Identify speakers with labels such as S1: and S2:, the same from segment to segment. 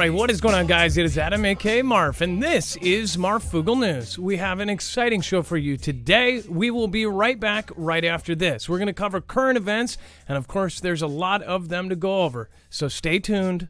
S1: right, what is going on, guys? It is Adam, aka Marf, and this is Marfoogle News. We have an exciting show for you today. We will be right back right after this. We're going to cover current events, and of course, there's a lot of them to go over, so stay tuned.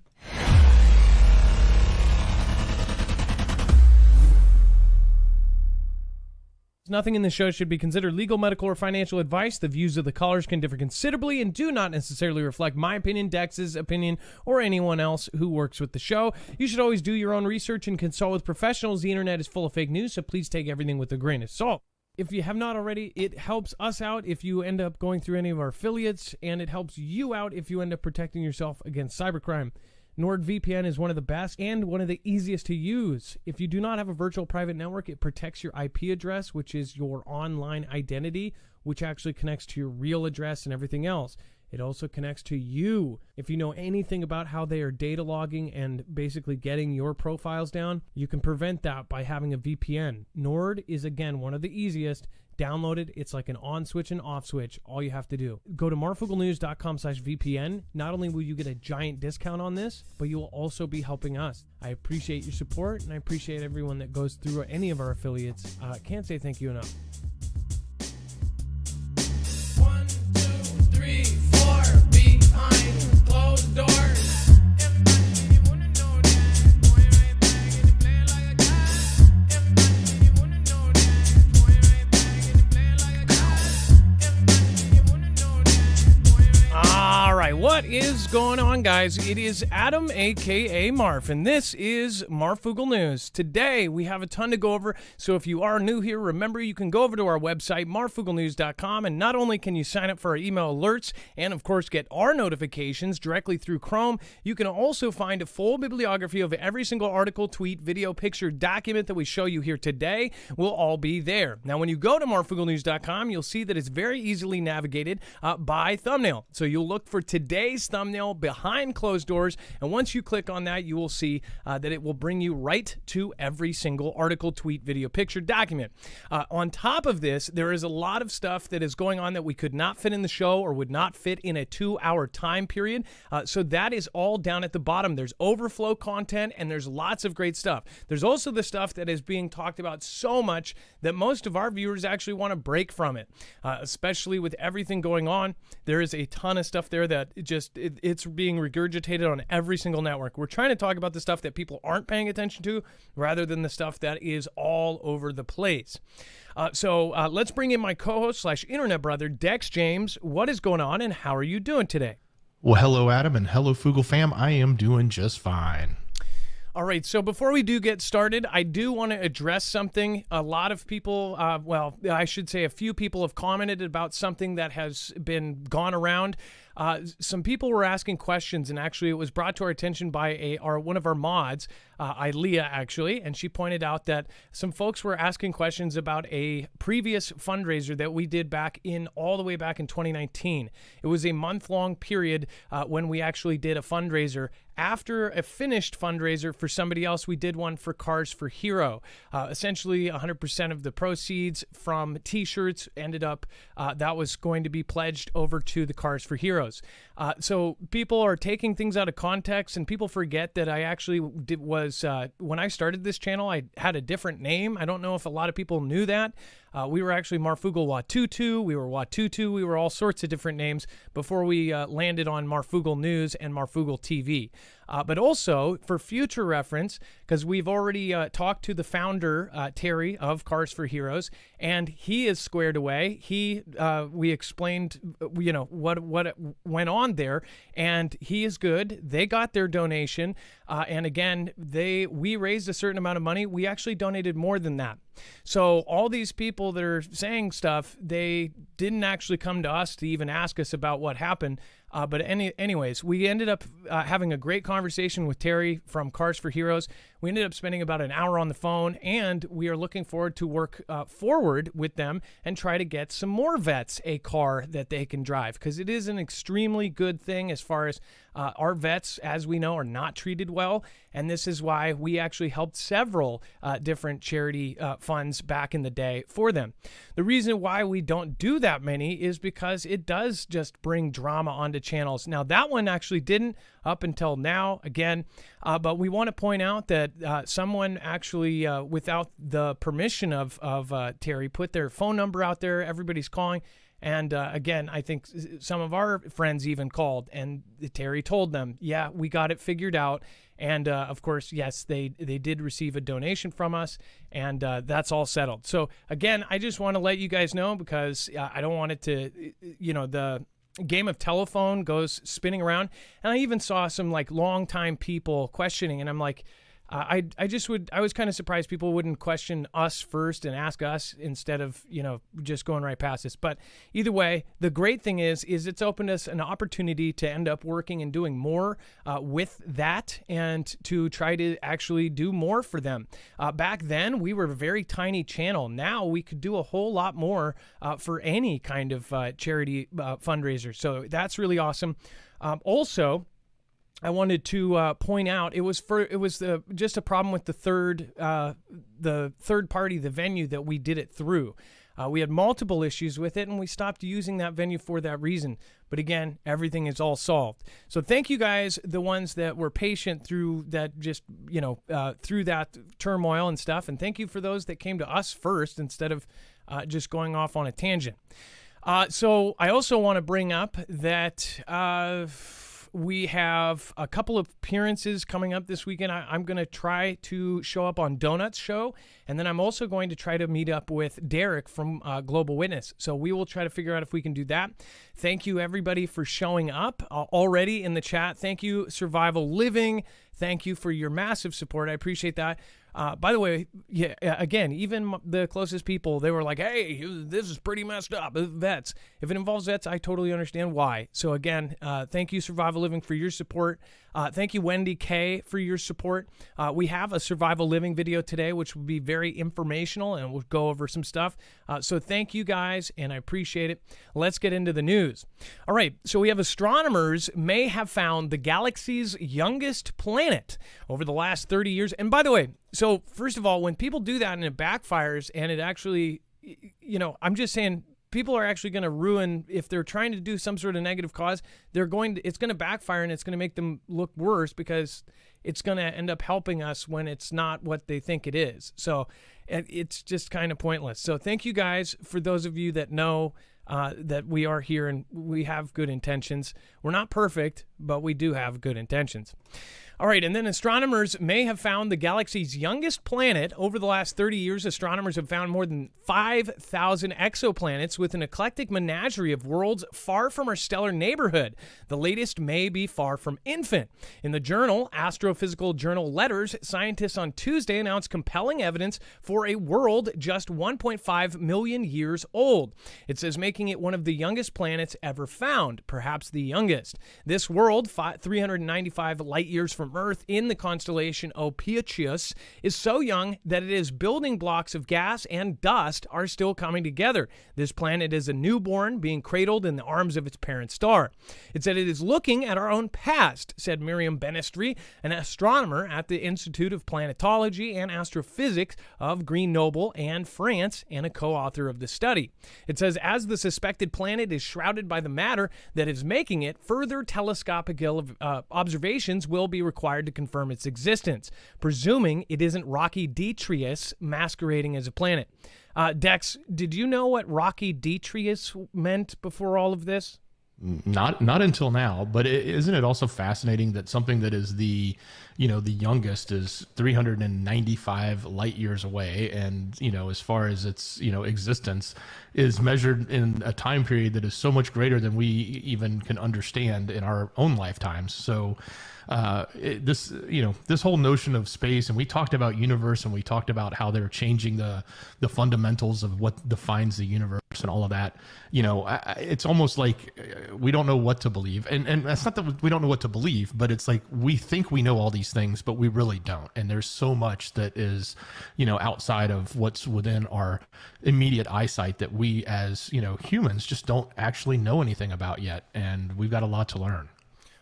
S1: Nothing in this show should be considered legal, medical, or financial advice. The views of the callers can differ considerably and do not necessarily reflect my opinion, Dex's opinion, or anyone else who works with the show. You should always do your own research and consult with professionals. The internet is full of fake news, so please take everything with a grain of salt. If you have not already, it helps us out if you end up going through any of our affiliates, and it helps you out if you end up protecting yourself against cybercrime. NordVPN is one of the best and one of the easiest to use. If you do not have a virtual private network, it protects your IP address, which is your online identity, which actually connects to your real address and everything else. It also connects to you. If you know anything about how they are data logging and basically getting your profiles down, you can prevent that by having a VPN. Nord is, again, one of the easiest. Download it. It's like an on switch and off switch. All you have to do. Go to marfooglenews.com/VPN. Not only will you get a giant discount on this, but you will also be helping us. I appreciate your support, and I appreciate everyone that goes through any of our affiliates. Can't say thank you enough.
S2: 1, 2, 3, 4, behind closed doors.
S1: What is going on, guys? It is Adam, aka Marf, and this is Marfoogle News. Today, we have a ton to go over, so if you are new here, remember you can go over to our website, marfooglenews.com, and not only can you sign up for our email alerts and, of course, get our notifications directly through Chrome, you can also find a full bibliography of every single article, tweet, video, picture, document that we show you here today will all be there. Now, when you go to marfooglenews.com, you'll see that it's very easily navigated by thumbnail. So you'll look for today's thumbnail behind closed doors, and once you click on that, you will see that it will bring you right to every single article, tweet, video, picture, document. On top of this, there is a lot of stuff that is going on that we could not fit in the show or would not fit in a 2-hour time period, so that is all down at the bottom. There's overflow content, and there's lots of great stuff. There's also the stuff that is being talked about so much that most of our viewers actually want to break from it, especially with everything going on. There is a ton of stuff there that it's being regurgitated on every single network. We're trying to talk about the stuff that people aren't paying attention to rather than the stuff that is all over the place. So let's bring in my co-host / internet brother, Dex James. What is going on, and how are you doing today?
S3: Well, hello, Adam, and hello, Foogle fam. I am doing just fine.
S1: All right, so before we do get started, I do want to address something. A lot of people, well, I should say a few people have commented about something that has been gone around. Some people were asking questions, and actually it was brought to our attention by one of our mods, Ilea, actually, and she pointed out that some folks were asking questions about a previous fundraiser that we did all the way back in 2019. It was a month-long period when we actually did a fundraiser. After a finished fundraiser for somebody else, we did one for Cars for Hero. Essentially, 100% of the proceeds from T-shirts ended up, that was going to be pledged over to the Cars for Heroes. So people are taking things out of context, and people forget that I actually when I started this channel, I had a different name. I don't know if a lot of people knew that. We were actually Marfoogle Watutu, we were Watutu, we were all sorts of different names before we landed on Marfoogle News and Marfoogle TV. But also, for future reference, because we've already talked to the founder, Terry, of Cars for Heroes, and he is squared away. We explained, what went on there, and he is good. They got their donation, and again, we raised a certain amount of money. We actually donated more than that. So all these people that are saying stuff, they didn't actually come to us to even ask us about what happened. But anyways, we ended up having a great conversation with Terry from Cars for Heroes. We ended up spending about an hour on the phone, and we are looking forward to work forward with them and try to get some more vets a car that they can drive, because it is an extremely good thing as far as our vets, as we know, are not treated well, and this is why we actually helped several different charity funds back in the day for them. The reason why we don't do that many is because it does just bring drama onto channels. Now, that one actually didn't up until now, again, but we want to point out that someone actually, without the permission of Terry, put their phone number out there. Everybody's calling. And again, I think some of our friends even called, and Terry told them, yeah, we got it figured out. And of course, yes, they did receive a donation from us, and that's all settled. So again, I just want to let you guys know, because I don't want it to, the game of telephone goes spinning around. And I even saw some like longtime people questioning, and I'm like, I was kind of surprised people wouldn't question us first and ask us instead of, just going right past us. But either way, the great thing is it's opened us an opportunity to end up working and doing more with that, and to try to actually do more for them. Back then, we were a very tiny channel. Now we could do a whole lot more for any kind of charity fundraiser. So that's really awesome. Also, I wanted to point out it was just a problem with the third party, the venue that we did it through. We had multiple issues with it, and we stopped using that venue for that reason. But again, everything is all solved. So thank you guys, the ones that were patient through that, through that turmoil and stuff. And thank you for those that came to us first instead of just going off on a tangent. So I also want to bring up that we have a couple of appearances coming up this weekend. I'm going to try to show up on Donut's show, and then I'm also going to try to meet up with Derek from Global Witness. So we will try to figure out if we can do that. Thank you, everybody, for showing up already in the chat. Thank you, Survival Living. Thank you for your massive support. I appreciate that. By the way, yeah, again, even the closest people, they were like, hey, this is pretty messed up. Vets. If it involves vets, I totally understand why. So again, thank you, Survival Living, for your support. Thank you, Wendy K, for your support. We have a Survival Living video today, which will be very informational, and we'll go over some stuff. So thank you guys, and I appreciate it. Let's get into the news. All right, so we have astronomers may have found the galaxy's youngest planet over the last 30 years. And by the way, so first of all, when people do that and it backfires, and it actually, I'm just saying, people are actually going to ruin, if they're trying to do some sort of negative cause, it's going to backfire, and it's going to make them look worse, because it's going to end up helping us when it's not what they think it is. So it's just kind of pointless. So thank you guys, for those of you that know that we are here and we have good intentions. We're not perfect, but we do have good intentions. All right, and then astronomers may have found the galaxy's youngest planet. Over the last 30 years, astronomers have found more than 5,000 exoplanets with an eclectic menagerie of worlds far from our stellar neighborhood. The latest may be far from infant. In the journal, Astrophysical Journal Letters, scientists on Tuesday announced compelling evidence for a world just 1.5 million years old. It says making it one of the youngest planets ever found, perhaps the youngest. This world, 395 light years from Earth in the constellation Ophiuchus, is so young that it is building blocks of gas and dust are still coming together. This planet is a newborn being cradled in the arms of its parent star. It said it is looking at our own past, said Miriam Benestri, an astronomer at the Institute of Planetology and Astrophysics of Grenoble and France, and a co-author of the study. It says, as the suspected planet is shrouded by the matter that is making it, further telescopic observations will be required to confirm its existence, presuming it isn't rocky Detrius masquerading as a planet. Dex, did you know what rocky Detrius meant before all of this?
S3: Not until now, but isn't it also fascinating that something that is the youngest is 395 light years away, and as far as its existence is measured in a time period that is so much greater than we even can understand in our own lifetimes. So this whole notion of space, and we talked about universe, and we talked about how they're changing the fundamentals of what defines the universe and all of that. It's almost like we don't know what to believe, and that's not that we don't know what to believe, but it's like we think we know all these things, but we really don't. And there's so much that is outside of what's within our immediate eyesight that we as humans just don't actually know anything about yet, and we've got a lot to learn.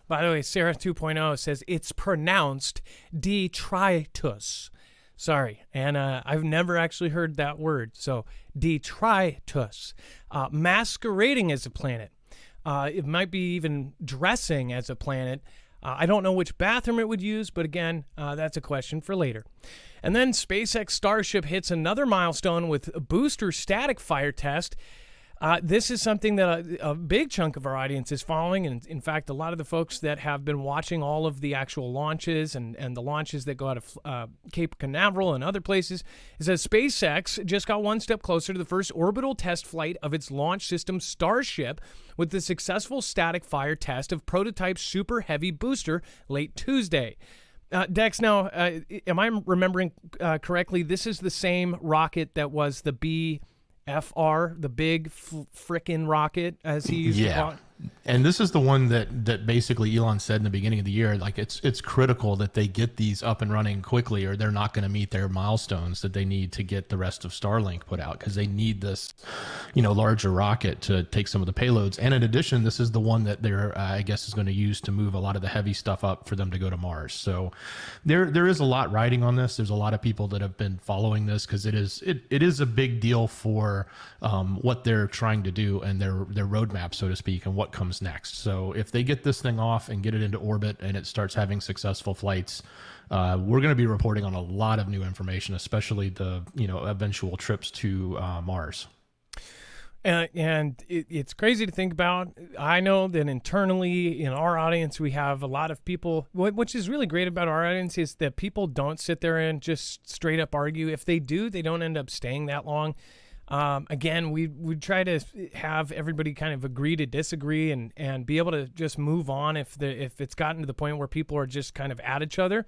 S1: By the way, Sarah 2.0 says it's pronounced detritus. Sorry. And I've never actually heard that word. So detritus, masquerading as a planet. It might be even dressing as a planet. I don't know which bathroom it would use, but again, that's a question for later. And then SpaceX Starship hits another milestone with a booster static fire test. This is something that a big chunk of our audience is following. And in fact, a lot of the folks that have been watching all of the actual launches and the launches that go out of Cape Canaveral and other places is that SpaceX just got one step closer to the first orbital test flight of its launch system Starship with the successful static fire test of prototype Super Heavy booster late Tuesday. Dex, now, am I remembering correctly? This is the same rocket that was the BFR, the big frickin' rocket, as he used to call it.
S3: And this is the one that basically Elon said in the beginning of the year, like it's critical that they get these up and running quickly or they're not going to meet their milestones that they need to get the rest of Starlink put out, because they need this, larger rocket to take some of the payloads. And in addition, this is the one that they're, I guess, is going to use to move a lot of the heavy stuff up for them to go to Mars. So there is a lot riding on this. There's a lot of people that have been following this because it is a big deal for what they're trying to do and their roadmap, so to speak, and what comes next. So if they get this thing off and get it into orbit and it starts having successful flights, we're going to be reporting on a lot of new information, especially the eventual trips to Mars.
S1: And it's crazy to think about. I know that internally in our audience, we have a lot of people, which is really great about our audience, is that people don't sit there and just straight up argue. If they do, they don't end up staying that long. Again, we try to have everybody kind of agree to disagree and be able to just move on if it's gotten to the point where people are just kind of at each other.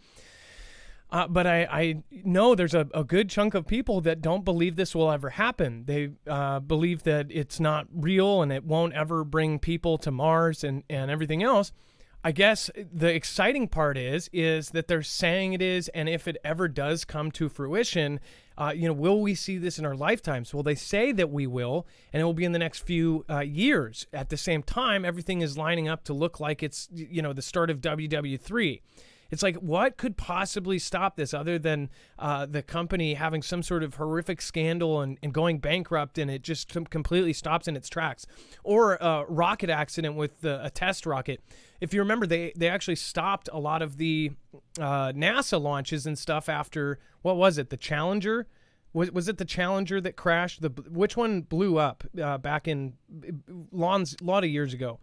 S1: But I know there's a good chunk of people that don't believe this will ever happen. They believe that it's not real and it won't ever bring people to Mars and everything else. I guess the exciting part is that they're saying it is, and if it ever does come to fruition, will we see this in our lifetimes? Well, they say that we will, and it will be in the next few years. At the same time, everything is lining up to look like it's, the start of WW3. It's like, what could possibly stop this other than the company having some sort of horrific scandal and going bankrupt, and it just completely stops in its tracks? Or a rocket accident with a test rocket. If you remember, they actually stopped a lot of the NASA launches and stuff after, what was it, the Challenger? Was it the Challenger that crashed? Which one blew up back in a lot of years ago?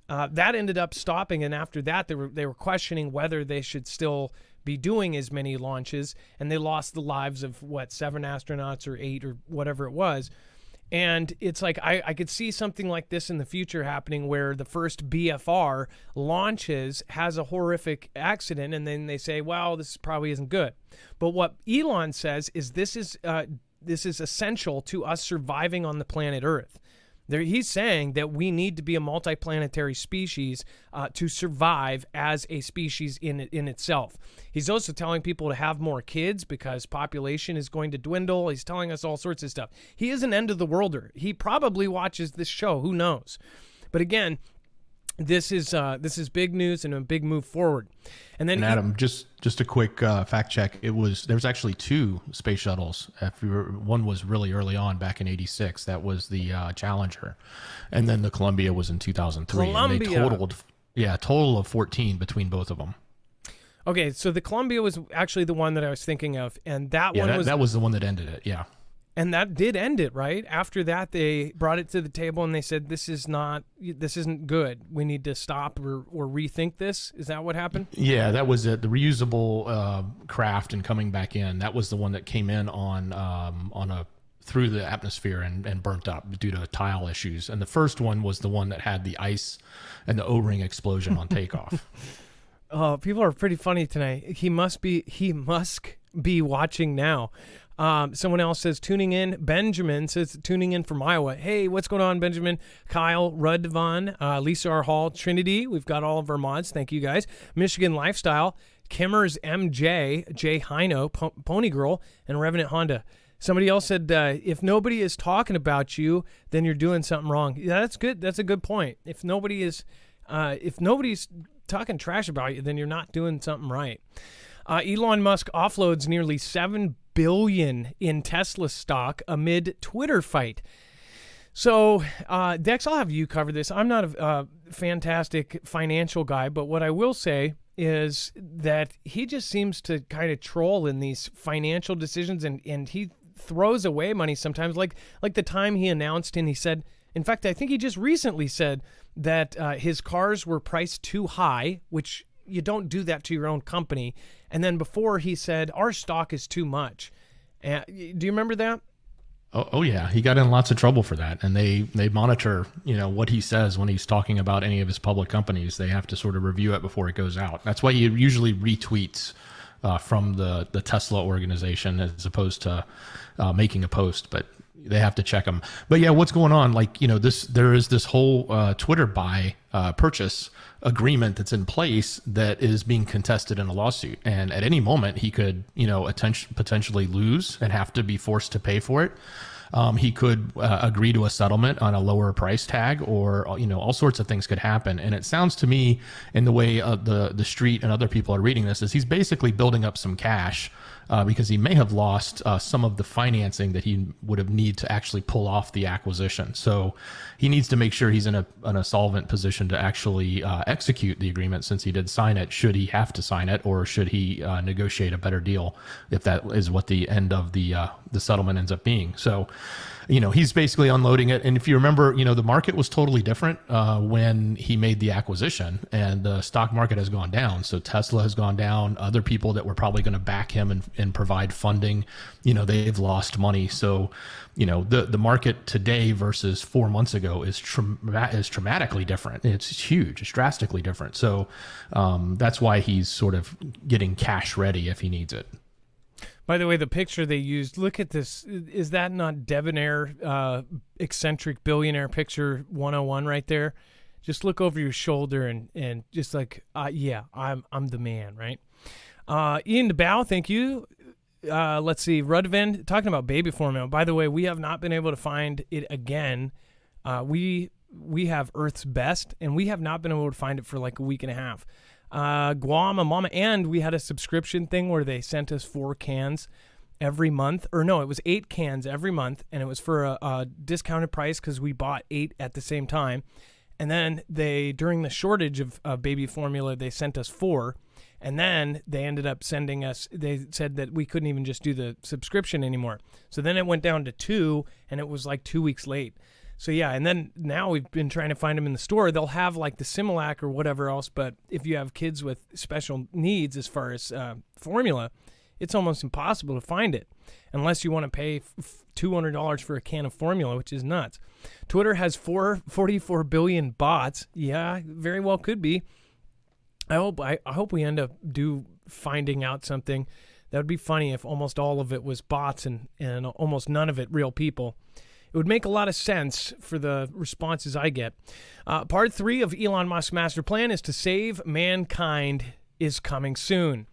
S1: That ended up stopping, and after that, they were questioning whether they should still be doing as many launches, and they lost the lives of 7 astronauts or 8 or whatever it was. And it's like I could see something like this in the future happening, where the first BFR launches, has a horrific accident, and then they say, "Well, this probably isn't good." But what Elon says is this is essential to us surviving on the planet Earth. He's saying that we need to be a multiplanetary species to survive as a species in itself. He's also telling people to have more kids because population is going to dwindle. He's telling us all sorts of stuff. He is an end of the worlder. He probably watches this show. Who knows? But again, this is big news and a big move forward. And then
S3: Adam, just a quick fact check. There's actually 2 space shuttles. One was really early on back in '86. That was the Challenger, and then the Columbia was in 2003.
S1: Columbia.
S3: And they total of 14 between both of them.
S1: Okay, so the Columbia was actually the one that I was thinking of, and that
S3: was the one that ended it. Yeah.
S1: And that did end it, right? After that, they brought it to the table and they said, this isn't good. We need to stop or rethink this. Is that what happened?
S3: Yeah, that was it. The reusable craft and coming back in. That was the one that came in through the atmosphere and burnt up due to tile issues. And the first one was the one that had the ice and the O-ring explosion on takeoff.
S1: Oh, people are pretty funny tonight. He must be watching now. Someone else says, tuning in. Benjamin says, tuning in from Iowa. Hey, what's going on, Benjamin? Kyle, Rudvan, Lisa R. Hall, Trinity. We've got all of our mods. Thank you, guys. Michigan Lifestyle, Kimmers MJ, Jay Hino, Pony Girl, and Revenant Honda. Somebody else said, if nobody is talking about you, then you're doing something wrong. Yeah, that's good. That's a good point. If nobody's talking trash about you, then you're not doing something right. Elon Musk offloads nearly $7 billion in Tesla stock amid Twitter fight. So, Dex, I'll have you cover this. I'm not a fantastic financial guy, but what I will say is that he just seems to kind of troll in these financial decisions, and he throws away money sometimes. Like the time he announced, and he said, in fact, I think he just recently said that his cars were priced too high, which you don't do that to your own company. And then before he said, our stock is too much. Do you remember that?
S3: Oh yeah, he got in lots of trouble for that, and they monitor what he says when he's talking about any of his public companies. They have to sort of review it before it goes out. That's why he usually retweets from the Tesla organization as opposed to making a post, but they have to check them. But yeah, what's going on? There is this whole Twitter buy purchase agreement that's in place that is being contested in a lawsuit, and at any moment he could potentially lose and have to be forced to pay for it. He could agree to a settlement on a lower price tag, or all sorts of things could happen. And it sounds to me, in the way the street and other people are reading this, is he's basically building up some cash because he may have lost some of the financing that he would have need to actually pull off the acquisition. So he needs to make sure he's in a solvent position to actually execute the agreement, since he did sign it. Should he have to sign it, or should he negotiate a better deal if that is what the end of the settlement ends up being? So he's basically unloading it. And if you remember, the market was totally different when he made the acquisition, and the stock market has gone down. So Tesla has gone down. Other people that were probably going to back him and provide funding, they've lost money. So, the market today versus 4 months ago is dramatically different. It's huge. It's drastically different. So that's why he's sort of getting cash ready if he needs it.
S1: By the way, the picture they used, look at this. Is that not debonair, eccentric billionaire picture 101 right there? Just look over your shoulder and just like, yeah, I'm the man, right? Ian DeBow, thank you. Let's see, Rudvin, talking about baby formula. By the way, we have not been able to find it again. We have Earth's Best, and we have not been able to find it for like a week and a half. Guam, a mama, and we had a subscription thing where they sent us 4 cans every month, or no, it was 8 cans every month, and it was for a discounted price because we bought 8 at the same time. And then during the shortage of baby formula, they sent us 4, and then they ended up sending us, they said that we couldn't even just do the subscription anymore. So then it went down to 2, and it was like 2 weeks late. So yeah, and then now we've been trying to find them in the store. They'll have like the Similac or whatever else, but if you have kids with special needs as far as formula, it's almost impossible to find it unless you want to pay $200 for a can of formula, which is nuts. Twitter has 44 billion bots. Yeah, very well could be. I hope we end up finding out something. That would be funny if almost all of it was bots and almost none of it real people. It would make a lot of sense for the responses I get. Part 3 of Elon Musk's master plan is to save mankind is coming soon.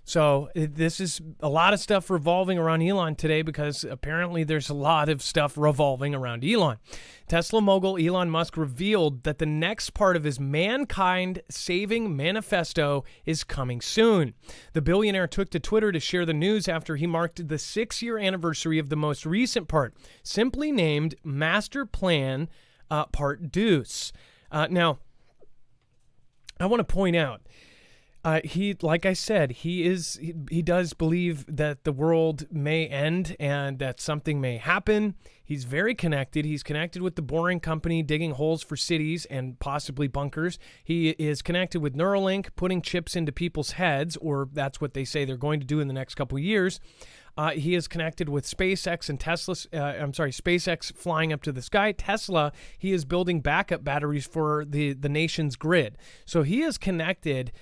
S1: So this is a lot of stuff revolving around Elon today, because apparently there's a lot of stuff revolving around Elon. Tesla mogul Elon Musk revealed that the next part of his mankind-saving manifesto is coming soon. The billionaire took to Twitter to share the news after he marked the 6-year anniversary of the most recent part, simply named Master Plan Part Deuce. Now, I want to point out, like I said, he does believe that the world may end and that something may happen. He's very connected. He's connected with the Boring Company, digging holes for cities and possibly bunkers. He is connected with Neuralink, putting chips into people's heads, or that's what they say they're going to do in the next couple of years. He is connected with SpaceX and SpaceX flying up to the sky. Tesla, he is building backup batteries for the nation's grid. So he is connected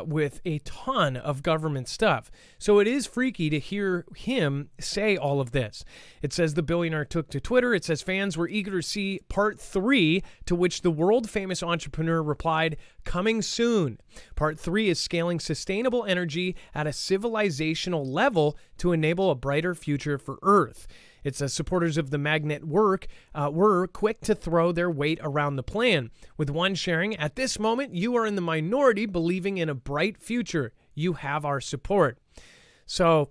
S1: with a ton of government stuff. So it is freaky to hear him say all of this. It says the billionaire took to Twitter. It says fans were eager to see part 3, to which the world-famous entrepreneur replied, coming soon. Part 3 is scaling sustainable energy at a civilizational level to enable a brighter future for Earth. It says supporters of the magnet were quick to throw their weight around the plan, with one sharing, "At this moment, you are in the minority believing in a bright future. You have our support." So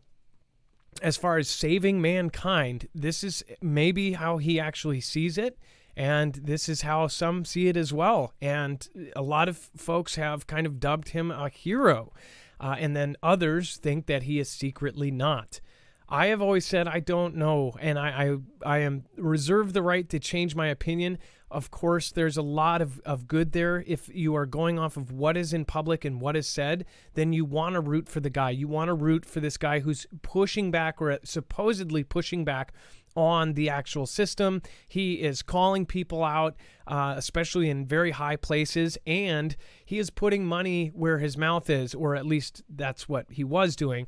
S1: as far as saving mankind, this is maybe how he actually sees it. And this is how some see it as well. And a lot of folks have kind of dubbed him a hero. And then others think that he is secretly not. I have always said I don't know. And I am reserved the right to change my opinion. Of course, there's a lot of good there. If you are going off of what is in public and what is said, then you want to root for the guy. You want to root for this guy who's pushing back, or supposedly pushing back, on the actual system. He is calling people out, especially in very high places, and he is putting money where his mouth is, or at least that's what he was doing.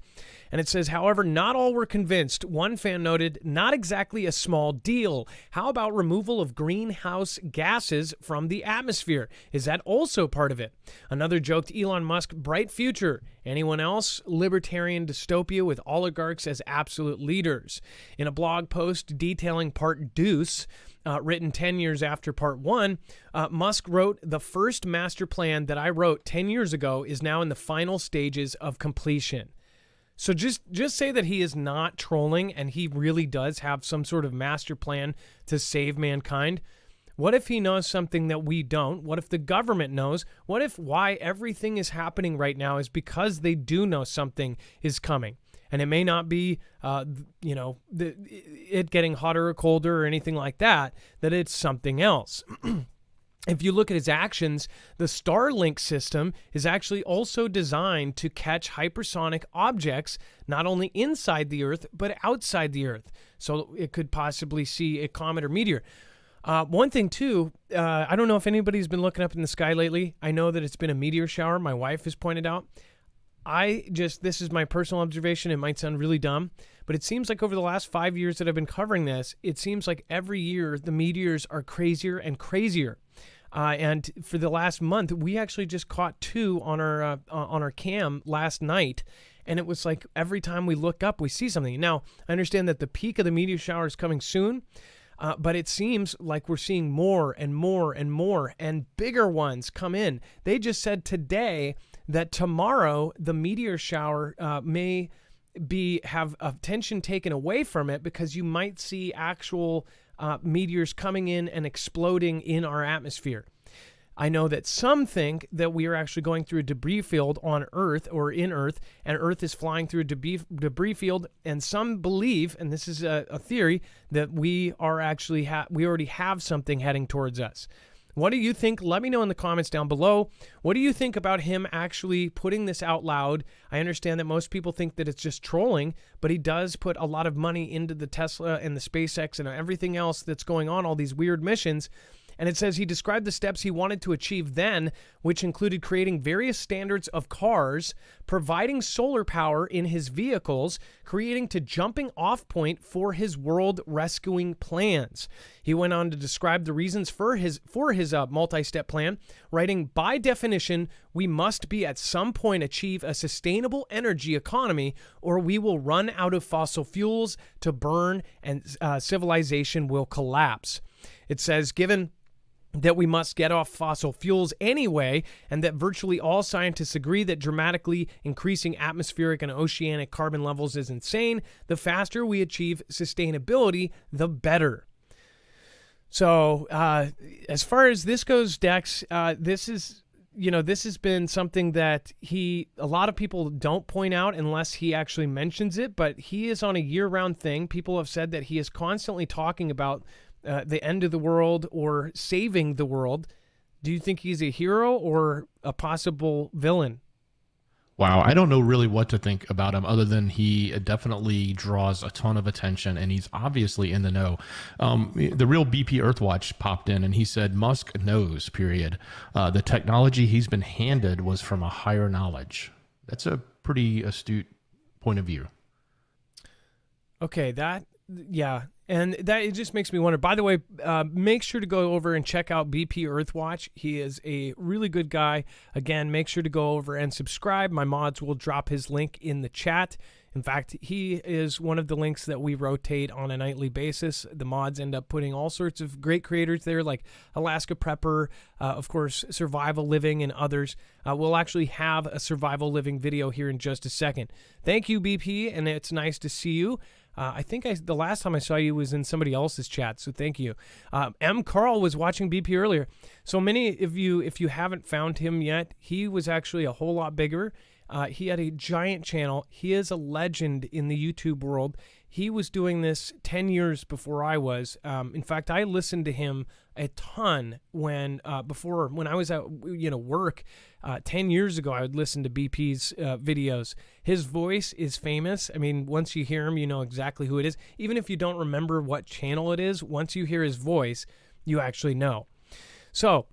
S1: And it says, however, not all were convinced. One fan noted, "Not exactly a small deal. How about removal of greenhouse gases from the atmosphere? Is that also part of it?" Another joked, "Elon Musk, bright future." Anyone else? Libertarian dystopia with oligarchs as absolute leaders. In a blog post detailing part deuce, written 10 years after part one, Musk wrote, "The first master plan that I wrote 10 years ago is now in the final stages of completion." So just say that he is not trolling and he really does have some sort of master plan to save mankind. What if he knows something that we don't? What if the government knows? What if why everything is happening right now is because they do know something is coming? And it may not be, it getting hotter or colder or anything like that, that it's something else. If you look at his actions, the Starlink system is actually also designed to catch hypersonic objects, not only inside the Earth, but outside the Earth. So it could possibly see a comet or meteor. One thing, too, I don't know if anybody's been looking up in the sky lately. I know that it's been a meteor shower. My wife has pointed out. This is my personal observation. It might sound really dumb, but it seems like over the last 5 years that I've been covering this, it seems like every year the meteors are crazier and crazier. And for the last month, we actually just caught 2 on our cam last night. And it was like every time we look up, we see something. Now, I understand that the peak of the meteor shower is coming soon. But it seems like we're seeing more and more and more and bigger ones come in. They just said today that tomorrow the meteor shower may have attention taken away from it because you might see actual meteors coming in and exploding in our atmosphere. I know that some think that we are actually going through a debris field on Earth or in Earth, and Earth is flying through a debris field. And some believe, and this is a theory, that we are actually we already have something heading towards us. What do you think? Let me know in the comments down below. What do you think about him actually putting this out loud? I understand that most people think that it's just trolling, but he does put a lot of money into the Tesla and the SpaceX and everything else that's going on, all these weird missions. And it says he described the steps he wanted to achieve then, which included creating various standards of cars, providing solar power in his vehicles, creating a jumping off point for his world rescuing plans. He went on to describe the reasons for his multi-step plan, writing, "By definition, we must be at some point achieve a sustainable energy economy, or we will run out of fossil fuels to burn and civilization will collapse." It says, given that we must get off fossil fuels anyway, and that virtually all scientists agree that dramatically increasing atmospheric and oceanic carbon levels is insane, the faster we achieve sustainability, the better. So as far as this goes, Dex, this has been something that a lot of people don't point out unless he actually mentions it, but he is on a year-round thing. People have said that he is constantly talking about the end of the world or saving the world. Do you think he's a hero or a possible villain?
S3: Wow, I don't know really what to think about him other than he definitely draws a ton of attention and he's obviously in the know. The real BP Earthwatch popped in and he said, Musk knows, period. The technology he's been handed was from a higher knowledge. That's a pretty astute point of view.
S1: Okay, yeah. And that it just makes me wonder. By the way, make sure to go over and check out BP Earthwatch. He is a really good guy. Again, make sure to go over and subscribe. My mods will drop his link in the chat. In fact, he is one of the links that we rotate on a nightly basis. The mods end up putting all sorts of great creators there, like Alaska Prepper, of course, Survival Living, and others. We'll actually have a Survival Living video here in just a second. Thank you, BP, and it's nice to see you. I think the last time I saw you was in somebody else's chat, so thank you. M. Carl was watching BP earlier. So many of you, if you haven't found him yet, he was actually a whole lot bigger. He had a giant channel. He is a legend in the YouTube world. He was doing this 10 years before I was. In fact, I listened to him a ton when I was at work 10 years ago. I would listen to BP's videos. His voice is famous. I mean, once you hear him, you know exactly who it is. Even if you don't remember what channel it is, once you hear his voice, you actually know. So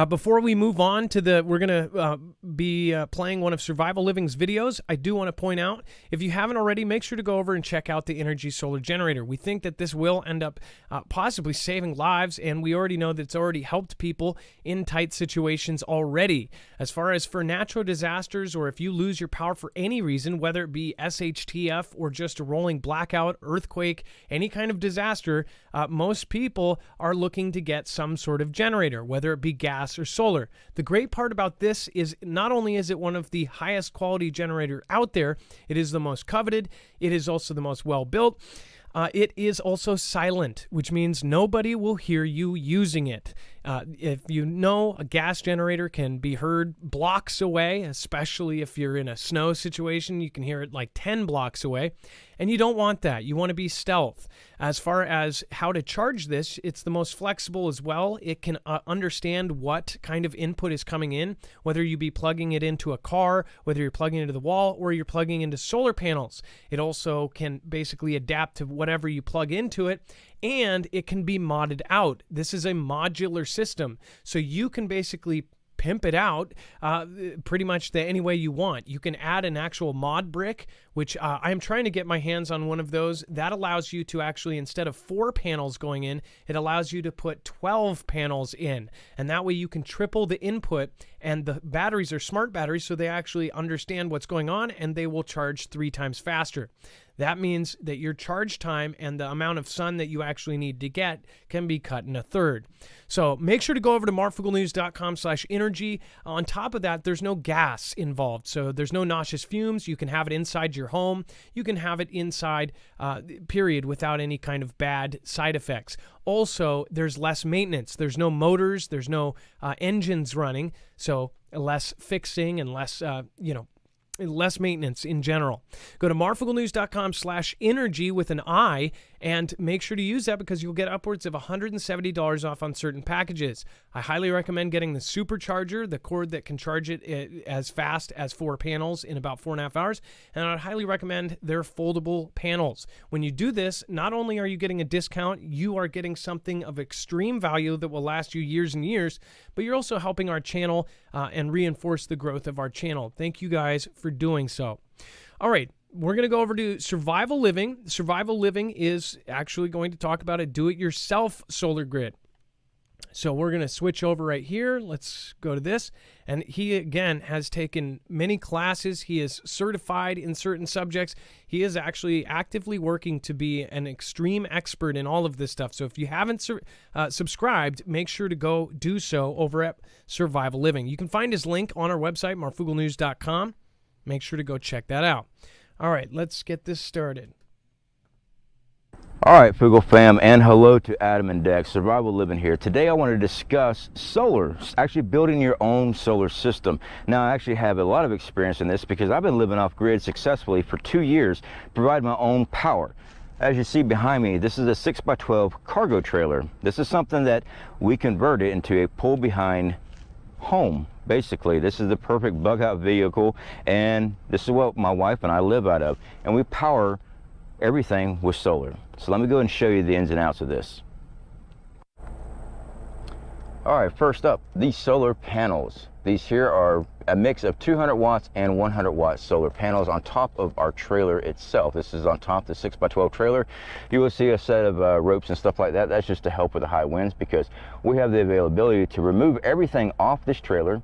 S1: before we move on to we're going to be playing one of Survival Living's videos, I do want to point out, if you haven't already, make sure to go over and check out the Energy Solar Generator. We think that this will end up possibly saving lives, and we already know that it's already helped people in tight situations already. As far as for natural disasters, or if you lose your power for any reason, whether it be SHTF or just a rolling blackout, earthquake, any kind of disaster, most people are looking to get some sort of generator, whether it be gas or solar. The great part about this is not only is it one of the highest quality generator out there, it is the most coveted, it is also the most well built. It is also silent, which means nobody will hear you using it. If you know, a gas generator can be heard blocks away, especially if you're in a snow situation. You can hear it like 10 blocks away, and you don't want that. You want to be stealth. As far as how to charge this, it's the most flexible as well. It can understand what kind of input is coming in, whether you be plugging it into a car, whether you're plugging it into the wall, or you're plugging into solar panels. It also can basically adapt to whatever you plug into it, and it can be modded out. This is a modular system, so you can basically pimp it out pretty much any way you want. You can add an actual mod brick, which I'm trying to get my hands on one of those. That allows you to actually, instead of 4 panels going in, it allows you to put 12 panels in. And that way you can triple the input, and the batteries are smart batteries, so they actually understand what's going on, and they will charge 3 times faster. That means that your charge time and the amount of sun that you actually need to get can be cut in a third. So make sure to go over to marfooglenews.com/energy. On top of that, there's no gas involved. So there's no noxious fumes. You can have it inside your home. You can have it inside, period, without any kind of bad side effects. Also, there's less maintenance. There's no motors. There's no engines running. So less fixing and less, less maintenance in general. Go to marfooglenews.com/energy with an I, and make sure to use that because you'll get upwards of $170 off on certain packages. I highly recommend getting the supercharger, the cord that can charge it as fast as 4 panels in about 4.5 hours. And I'd highly recommend their foldable panels. When you do this, not only are you getting a discount, you are getting something of extreme value that will last you years and years, but you're also helping our channel and reinforce the growth of our channel. Thank you guys for doing so. All right. We're going to go over to Survival Living. Survival Living is actually going to talk about a do-it-yourself solar grid. So we're going to switch over right here. Let's go to this. And he, again, has taken many classes. He is certified in certain subjects. He is actually actively working to be an extreme expert in all of this stuff. So if you haven't subscribed, make sure to go do so over at Survival Living. You can find his link on our website, marfooglenews.com. Make sure to go check that out. All right, let's get this started.
S4: All right, Foogle fam, and hello to Adam and Dex. Survival Living here. Today I want to discuss solar, actually building your own solar system. Now, I actually have a lot of experience in this because I've been living off grid successfully for 2 years, provide my own power. As you see behind me, this is a 6x12 cargo trailer. This is something that we converted into a pull-behind home. Basically, this is the perfect bug-out vehicle, and this is what my wife and I live out of. And we power everything with solar. So let me go and show you the ins and outs of this. All right, first up, these solar panels. These here are a mix of 200 watts and 100 watt solar panels on top of our trailer itself. This is on top of the 6x12 trailer. You will see a set of ropes and stuff like that. That's just to help with the high winds, because we have the availability to remove everything off this trailer,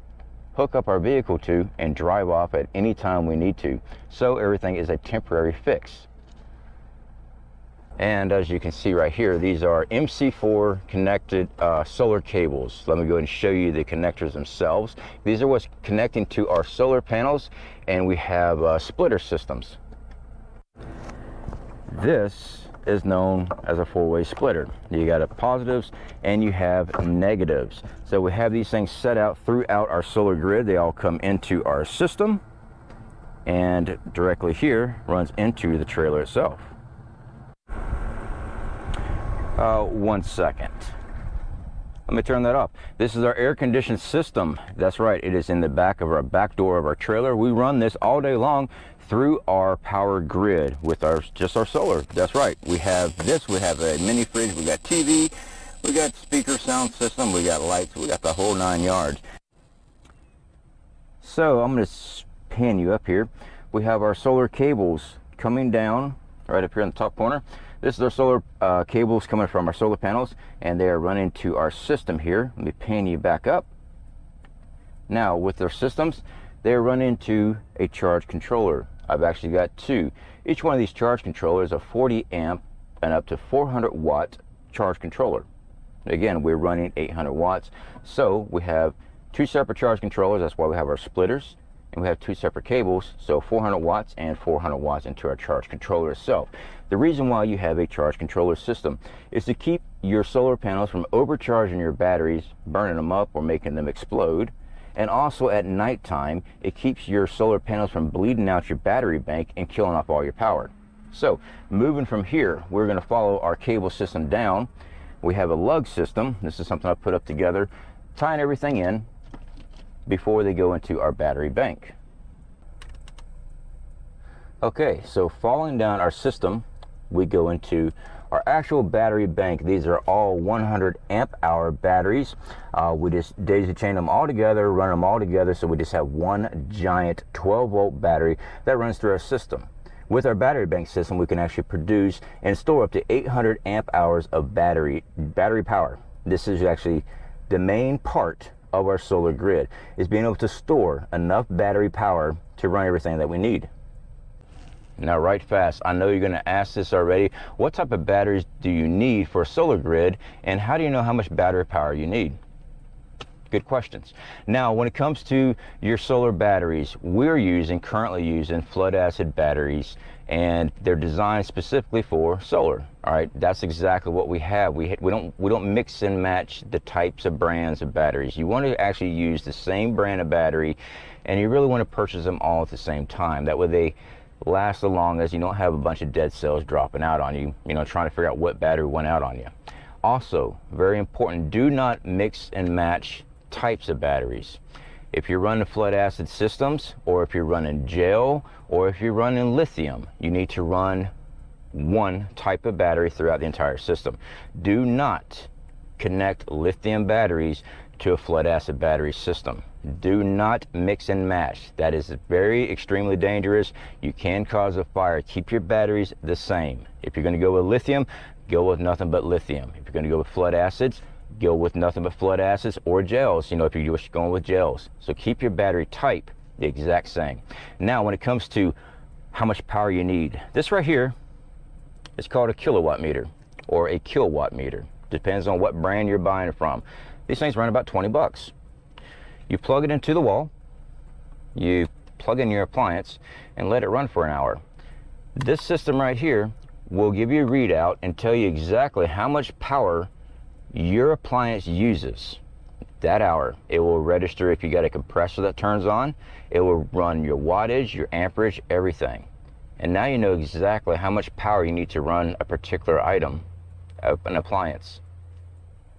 S4: hook up our vehicle to, and drive off at any time we need to. So everything is a temporary fix. And as you can see right here, these are MC4 connected solar cables. Let me go ahead and show you the connectors themselves. These are what's connecting to our solar panels, and we have splitter systems. This is known as a four-way splitter. You got a positives and you have negatives. So we have these things set out throughout our solar grid. They all come into our system, and directly here runs into the trailer itself. 1 second. Let me turn that off. This is our air conditioned system. That's right, it is in the back of our back door of our trailer. We run this all day long through our power grid with just our solar. That's right, we have this, we have a mini fridge, we got TV, we got speaker sound system, we got lights, we got the whole 9 yards. So I'm going to pan you up here. We have our solar cables coming down right up here in the top corner. This is our solar cables coming from our solar panels, and they are running to our system here. Let me pan you back up. Now with their systems, they are running to a charge controller. I've actually got two. Each one of these charge controllers is a 40 amp and up to 400 watt charge controller. Again, we're running 800 watts. So we have two separate charge controllers. That's why we have our splitters. And we have two separate cables, so 400 watts and 400 watts into our charge controller itself. The reason why you have a charge controller system is to keep your solar panels from overcharging your batteries, burning them up or making them explode. And also at nighttime, it keeps your solar panels from bleeding out your battery bank and killing off all your power. So moving from here, we're going to follow our cable system down. We have a lug system. This is something I put up together, tying everything in before they go into our battery bank. Okay, so following down our system, we go into our actual battery bank. These are all 100 amp hour batteries. We just daisy chain them all together, run them all together, so we just have one giant 12 volt battery that runs through our system. With our battery bank system, we can actually produce and store up to 800 amp hours of battery power. This is actually the main part of our solar grid, is being able to store enough battery power to run everything that we need. Now right fast, I know you're going to ask this already, what type of batteries do you need for a solar grid, and how do you know how much battery power you need? Good questions. Now when it comes to your solar batteries, we're currently using flood acid batteries, and they're designed specifically for solar. All right, that's exactly what we have. We don't mix and match the types of brands of batteries. You want to actually use the same brand of battery, and you really want to purchase them all at the same time. That way they last as long as you don't have a bunch of dead cells dropping out on you, trying to figure out what battery went out on you. Also, very important, do not mix and match types of batteries. If you're running flood acid systems, or if you're running gel, or if you're running lithium, you need to run one type of battery throughout the entire system. Do not connect lithium batteries to a flood acid battery system. Do not mix and match. That is very extremely dangerous. You can cause a fire. Keep your batteries the same. If you're going to go with lithium, go with nothing but lithium. If you're going to go with flood acids, go with nothing but flood acids or gels, if you're just going with gels. So keep your battery type the exact same. Now when it comes to how much power you need, this right here is called a kilowatt meter or a kilowatt meter. Depends on what brand you're buying it from. These things run about 20 bucks. You plug it into the wall, you plug in your appliance and let it run for an hour. This system right here will give you a readout and tell you exactly how much power your appliance uses that hour. It will register if you got a compressor that turns on. It will run your wattage, your amperage, everything. And now you know exactly how much power you need to run a particular item, an appliance.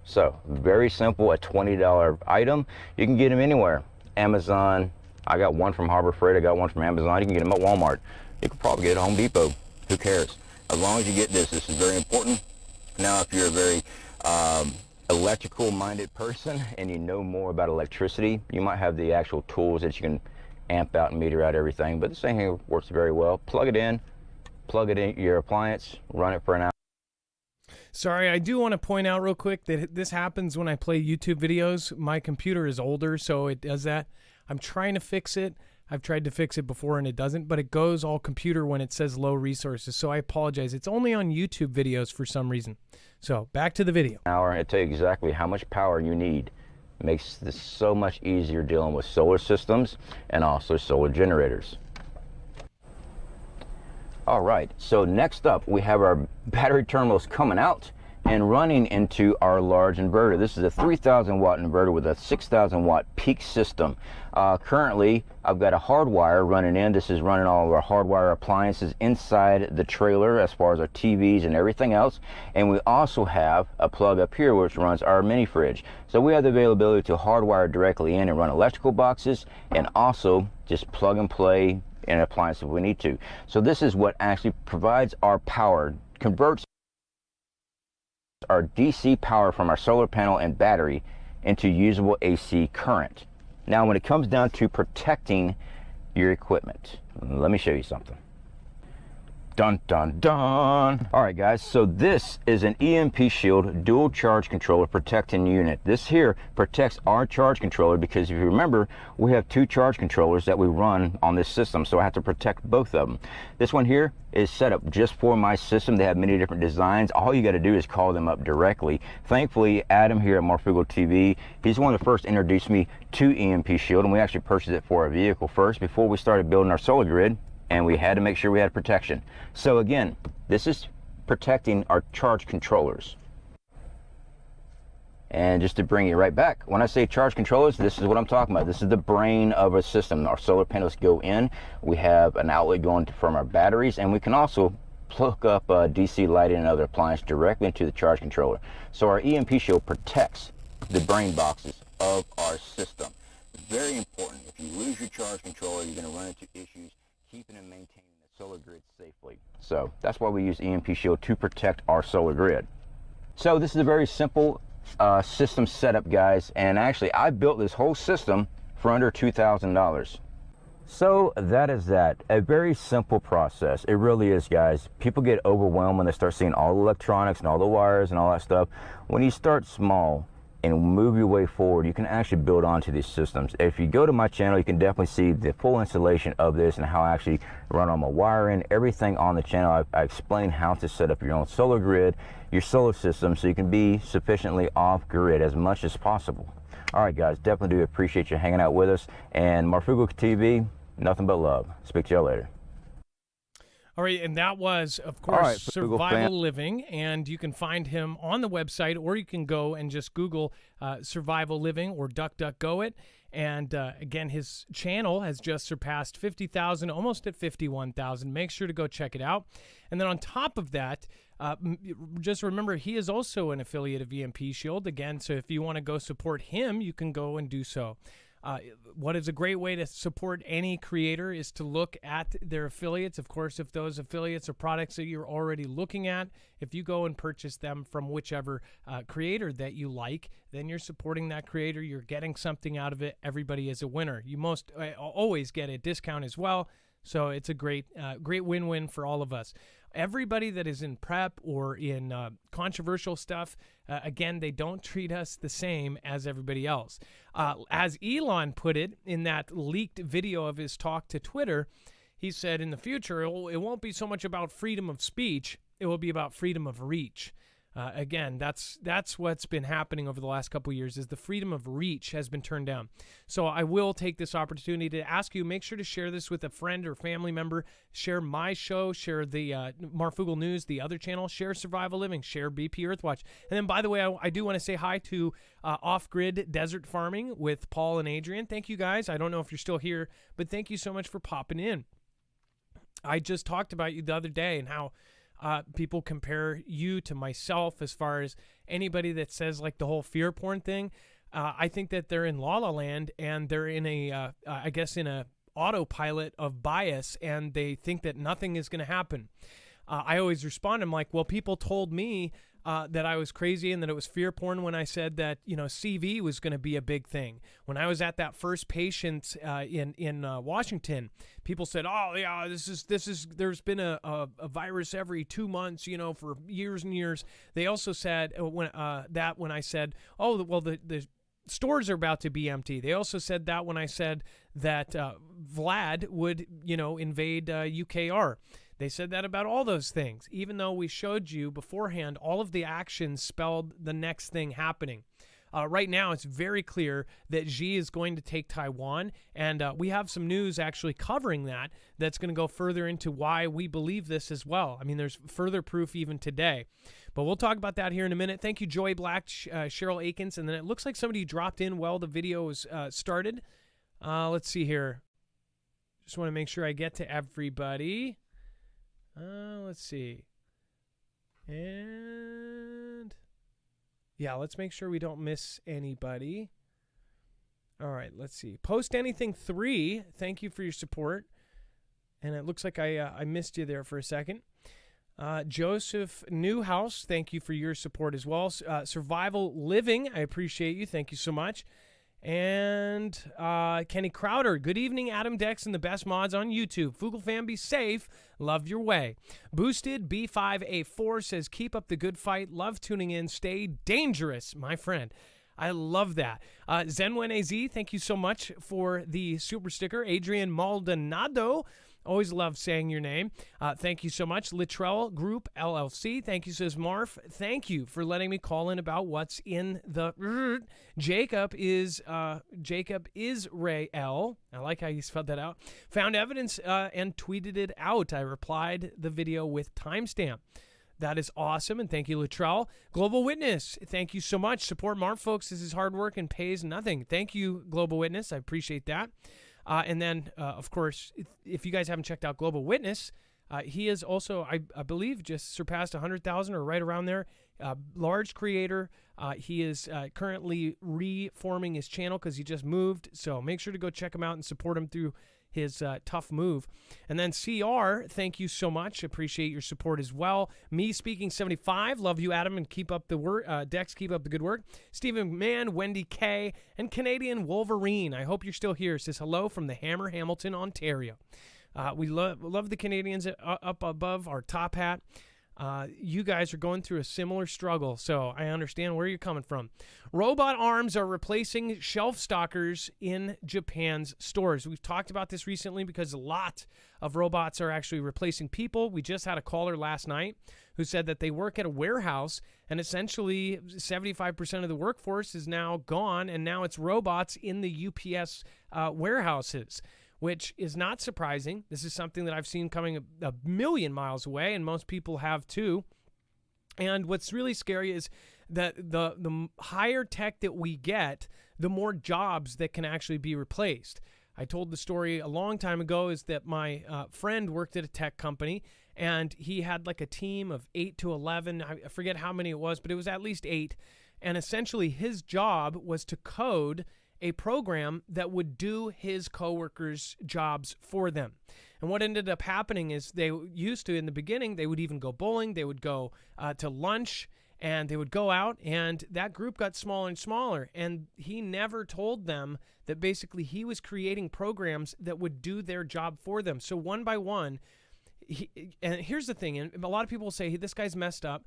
S4: So very simple, a $20 item. You can get them anywhere. Amazon, I got one from Harbor Freight, I got one from Amazon. You can get them at Walmart. You can probably get it at Home Depot. Who cares? As long as you get this is very important. Now if you're a very electrical minded person and you know more about electricity, you might have the actual tools that you can amp out and meter out everything, but this thing here works very well. Plug it in your appliance, run it for an hour.
S1: Sorry, I do want to point out real quick that this happens when I play YouTube videos. My computer is older, so it does that. I'm trying to fix it. I've tried to fix it before and it doesn't, but it goes all computer when it says low resources. So I apologize. It's only on YouTube videos for some reason. So back to the video.
S4: It'll tell you exactly how much power you need. Makes this so much easier dealing with solar systems and also solar generators. All right, so next up we have our battery terminals coming out and running into our large inverter. This is a 3,000 watt inverter with a 6,000 watt peak system. Currently, I've got a hard wire running in. This is running all of our hardwire appliances inside the trailer as far as our TVs and everything else. And we also have a plug up here which runs our mini fridge. So we have the availability to hardwire directly in and run electrical boxes and also just plug and play in appliances if we need to. So this is what actually provides our power, converts our DC power from our solar panel and battery into usable AC current. Now when it comes down to protecting your equipment, let me show you something. Dun dun dun. All right guys, so this is an EMP shield dual charge controller protecting unit. This here protects our charge controller because if you remember, we have two charge controllers that we run on this system, so I have to protect both of them. This one here is set up just for my system. They have many different designs. All you got to do is call them up directly. Thankfully, Adam here at Marfoogle TV, he's one of the first to introduce me to EMP shield, and we actually purchased it for our vehicle first before we started building our solar grid. And we had to make sure we had protection. So again, this is protecting our charge controllers. And just to bring you right back, when I say charge controllers, this is what I'm talking about. This is the brain of a system. Our solar panels go in. We have an outlet going from our batteries, and we can also plug up DC lighting and other appliances directly into the charge controller. So our EMP shield protects the brain boxes of our system. Very important. If you lose your charge controller, you're going to run into issues keeping and maintaining the solar grid safely. So that's why we use EMP shield to protect our solar grid. So this is a very simple system setup, guys, and actually I built this whole system for under $2,000. So that is that. A very simple process. It really is, guys. People get overwhelmed when they start seeing all the electronics and all the wires and all that stuff. When you start small and move your way forward, you can actually build onto these systems. If you go to my channel, you can definitely see the full installation of this and how I actually run all my wiring, everything on the channel. I explain how to set up your own solar grid, your solar system, so you can be sufficiently off grid as much as possible. All right, guys, definitely do appreciate you hanging out with us. And Marfoogle TV, nothing but love. Speak to y'all later.
S1: All right, and that was, of course, Survival Living, and you can find him on the website, or you can go and just Google Survival Living or DuckDuckGo it. And again, his channel has just surpassed 50,000, almost at 51,000. Make sure to go check it out. And then on top of that, just remember, he is also an affiliate of EMP Shield. Again, so if you want to go support him, you can go and do so. What is a great way to support any creator is to look at their affiliates. Of course, if those affiliates are products that you're already looking at, if you go and purchase them from whichever creator that you like, then you're supporting that creator. You're getting something out of it. Everybody is a winner. You most always get a discount as well. So it's a great win-win for all of us. Everybody that is in prep or in controversial stuff, again, they don't treat us the same as everybody else. As Elon put it in that leaked video of his talk to Twitter, he said in the future, it won't be so much about freedom of speech, it will be about freedom of reach. Again, that's what's been happening over the last couple of years, is the freedom of reach has been turned down. So I will take this opportunity to ask you, make sure to share this with a friend or family member. Share my show, share the Marfoogle News, the other channel, share Survival Living, share BP Earthwatch. And then, by the way, I do want to say hi to Off-Grid Desert Farming with Paul and Adrian. Thank you, guys. I don't know if you're still here, but thank you so much for popping in. I just talked about you the other day and how people compare you to myself as far as anybody that says like the whole fear porn thing. I think that they're in La La Land and they're in a, I guess in a autopilot of bias, and they think that nothing is going to happen. I always respond, I'm like, well, people told me that I was crazy and that it was fear porn when I said that, CV was going to be a big thing. When I was at that first patient in Washington, people said, oh yeah, this is there's been a virus every 2 months, for years and years. They also said when I said, oh, well, the stores are about to be empty. They also said that when I said that Vlad would, invade UKR. They said that about all those things, even though we showed you beforehand all of the actions spelled the next thing happening. Right now, it's very clear that Xi is going to take Taiwan, and we have some news actually covering that that's going to go further into why we believe this as well. I mean, there's further proof even today. But we'll talk about that here in a minute. Thank you, Joy Black, Cheryl Akins, and then it looks like somebody dropped in while the video was started. Let's see here. Just want to make sure I get to everybody. Let's see. And yeah, let's make sure we don't miss anybody. All right, let's see. Post Anything 3, thank you for your support. And it looks like I missed you there for a second. Joseph Newhouse, thank you for your support as well. Survival Living, I appreciate you. Thank you so much. And Kenny Crowder, good evening, Adam Dex and the best mods on YouTube. Foogle fam, be safe. Love your way. Boosted B5A4 says, keep up the good fight. Love tuning in. Stay dangerous, my friend. I love that. Zenwen-AZ, thank you so much for the super sticker. Adrian Maldonado, always love saying your name. Thank you so much. Littrell Group LLC, thank you, says Marf. Thank you for letting me call in about what's in the... Jacob Israel. I like how you spelled that out. Found evidence and tweeted it out. I replied the video with timestamp. That is awesome, and thank you, Luttrell. Global Witness, thank you so much. Support Mark, folks. This is hard work and pays nothing. Thank you, Global Witness. I appreciate that. And then, of course, if you guys haven't checked out Global Witness, he is also, I believe, just surpassed 100,000 or right around there. Large creator. He is currently reforming his channel because he just moved. So make sure to go check him out and support him through his tough move. And then CR, thank you so much. Appreciate your support as well. Me Speaking 75, love you, Adam, and keep up the work. Dex, keep up the good work. Stephen McMahon, Wendy K, and Canadian Wolverine. I hope you're still here. Says hello from the Hammer, Hamilton, Ontario. We love the Canadians up above our top hat. You guys are going through a similar struggle, so I understand where you're coming from. Robot arms are replacing shelf stockers in Japan's stores. We've talked about this recently because a lot of robots are actually replacing people. We just had a caller last night who said that they work at a warehouse, and essentially 75% of the workforce is now gone, and now it's robots in the UPS warehouses, which is not surprising. This is something that I've seen coming a million miles away, and most people have too. And what's really scary is that the higher tech that we get, the more jobs that can actually be replaced. I told the story a long time ago is that my friend worked at a tech company, and he had like a team of 8 to 11. I forget how many it was, but it was at least 8. And essentially his job was to code a program that would do his coworkers' jobs for them. And what ended up happening is they used to, in the beginning, they would even go bowling, they would go to lunch, and they would go out, and that group got smaller and smaller. And he never told them that basically he was creating programs that would do their job for them. So one by one, and here's the thing, and a lot of people will say, hey, this guy's messed up.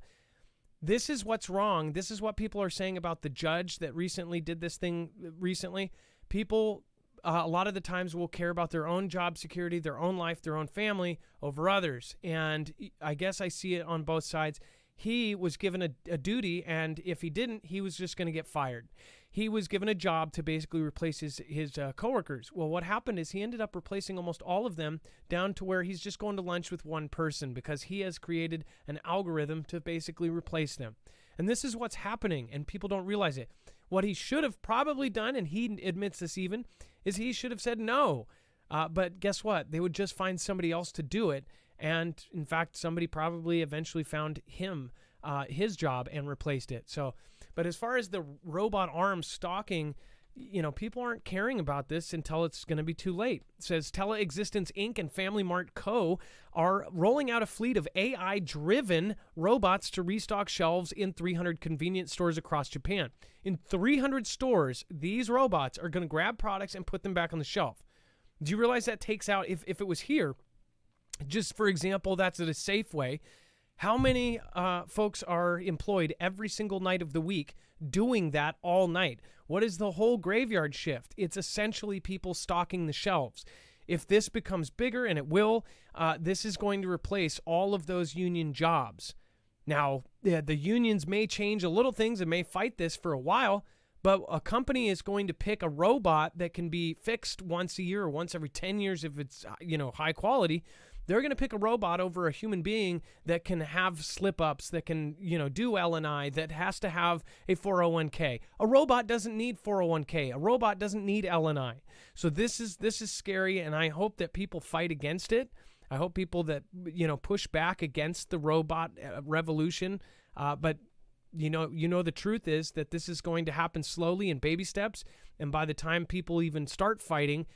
S1: This is what's wrong. This is what people are saying about the judge that recently did this thing recently. People, a lot of the times, will care about their own job security, their own life, their own family over others. And I guess I see it on both sides. He was given a duty, and if he didn't, he was just going to get fired. He was given a job to basically replace his coworkers. Well, what happened is he ended up replacing almost all of them down to where he's just going to lunch with one person because he has created an algorithm to basically replace them. And this is what's happening, and people don't realize it. What he should have probably done, and he admits this even, is he should have said no. But guess what? They would just find somebody else to do it. And in fact, somebody probably eventually found him his job and replaced it. So, but as far as the robot arm stalking, people aren't caring about this until it's going to be too late. It says Teleexistence Inc. and Family Mart Co. are rolling out a fleet of AI-driven robots to restock shelves in 300 convenience stores across Japan. In 300 stores, these robots are going to grab products and put them back on the shelf. Do you realize that takes out, if it was here, just for example, that's at a Safeway, how many folks are employed every single night of the week doing that all night. What is the whole graveyard shift? It's essentially people stocking the shelves. If this becomes bigger, and it will, this is going to replace all of those union jobs. Now, the unions may change a little things and may fight this for a while, but a company is going to pick a robot that can be fixed once a year or once every 10 years if it's, high quality. They're going to pick a robot over a human being that can have slip-ups, that can, do L&I, that has to have a 401k. A robot doesn't need 401k. A robot doesn't need L&I. So this is scary, and I hope that people fight against it. I hope people that, push back against the robot revolution. But the truth is that this is going to happen slowly in baby steps, and by the time people even start fighting,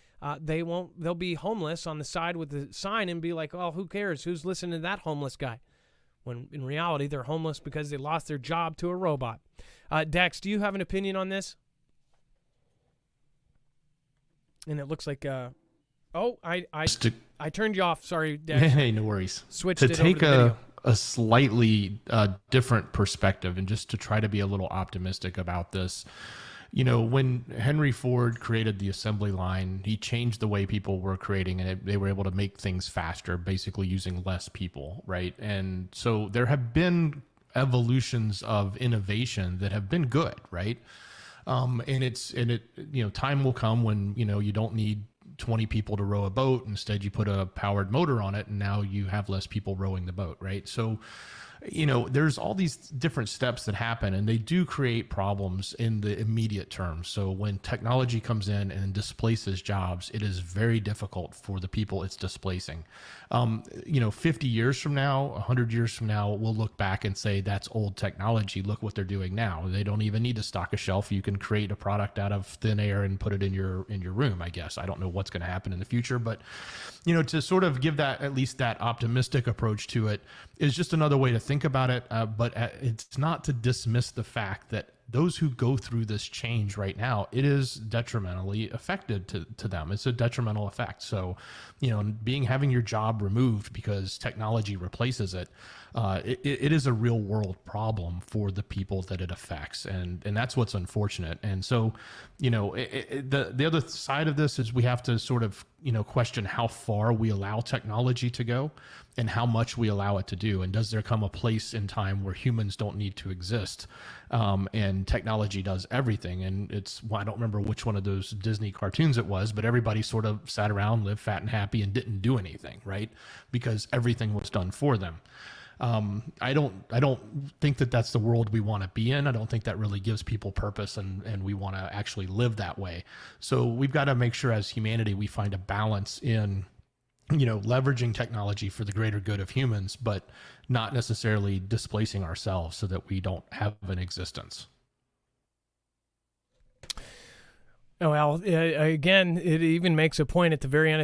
S1: they'll be homeless on the side with the sign and be like, oh, who cares? Who's listening to that homeless guy? When in reality, they're homeless because they lost their job to a robot. Dex, do you have an opinion on this? And it looks like, I turned you off. Sorry, Dex.
S3: Hey, no worries.
S1: Switched
S3: to
S1: it
S3: take
S1: over to video.
S3: a slightly different perspective and just to try to be a little optimistic about this. When Henry Ford created the assembly line, he changed the way people were creating, and they were able to make things faster, basically using less people, right? And so there have been evolutions of innovation that have been good, right? Time will come when, you don't need 20 people to row a boat. Instead, you put a powered motor on it, and now you have less people rowing the boat, right? So, there's all these different steps that happen, and they do create problems in the immediate term. So when technology comes in and displaces jobs, it is very difficult for the people it's displacing. 50 years from now, 100 years from now, we'll look back and say that's old technology. Look what they're doing now. They don't even need to stock a shelf. You can create a product out of thin air and put it in your room, I guess. I don't know what's going to happen in the future, but to sort of give that, at least that optimistic approach to it, is just another way to think about it. But it's not to dismiss the fact that those who go through this change right now, it is detrimentally affected to them. It's a detrimental effect. So, having your job removed because technology replaces it, it is a real world problem for the people that it affects. And that's what's unfortunate. And so, the other side of this is we have to sort of, question how far we allow technology to go and how much we allow it to do. And does there come a place in time where humans don't need to exist? And technology does everything. And I don't remember which one of those Disney cartoons it was, but everybody sort of sat around, lived fat and happy, and didn't do anything, right? Because everything was done for them. I don't think that that's the world we want to be in. I don't think that really gives people purpose, and we want to actually live that way. So we've got to make sure as humanity, we find a balance in, leveraging technology for the greater good of humans, but not necessarily displacing ourselves so that we don't have an existence.
S1: Oh, well, again, it even makes a point at the very end.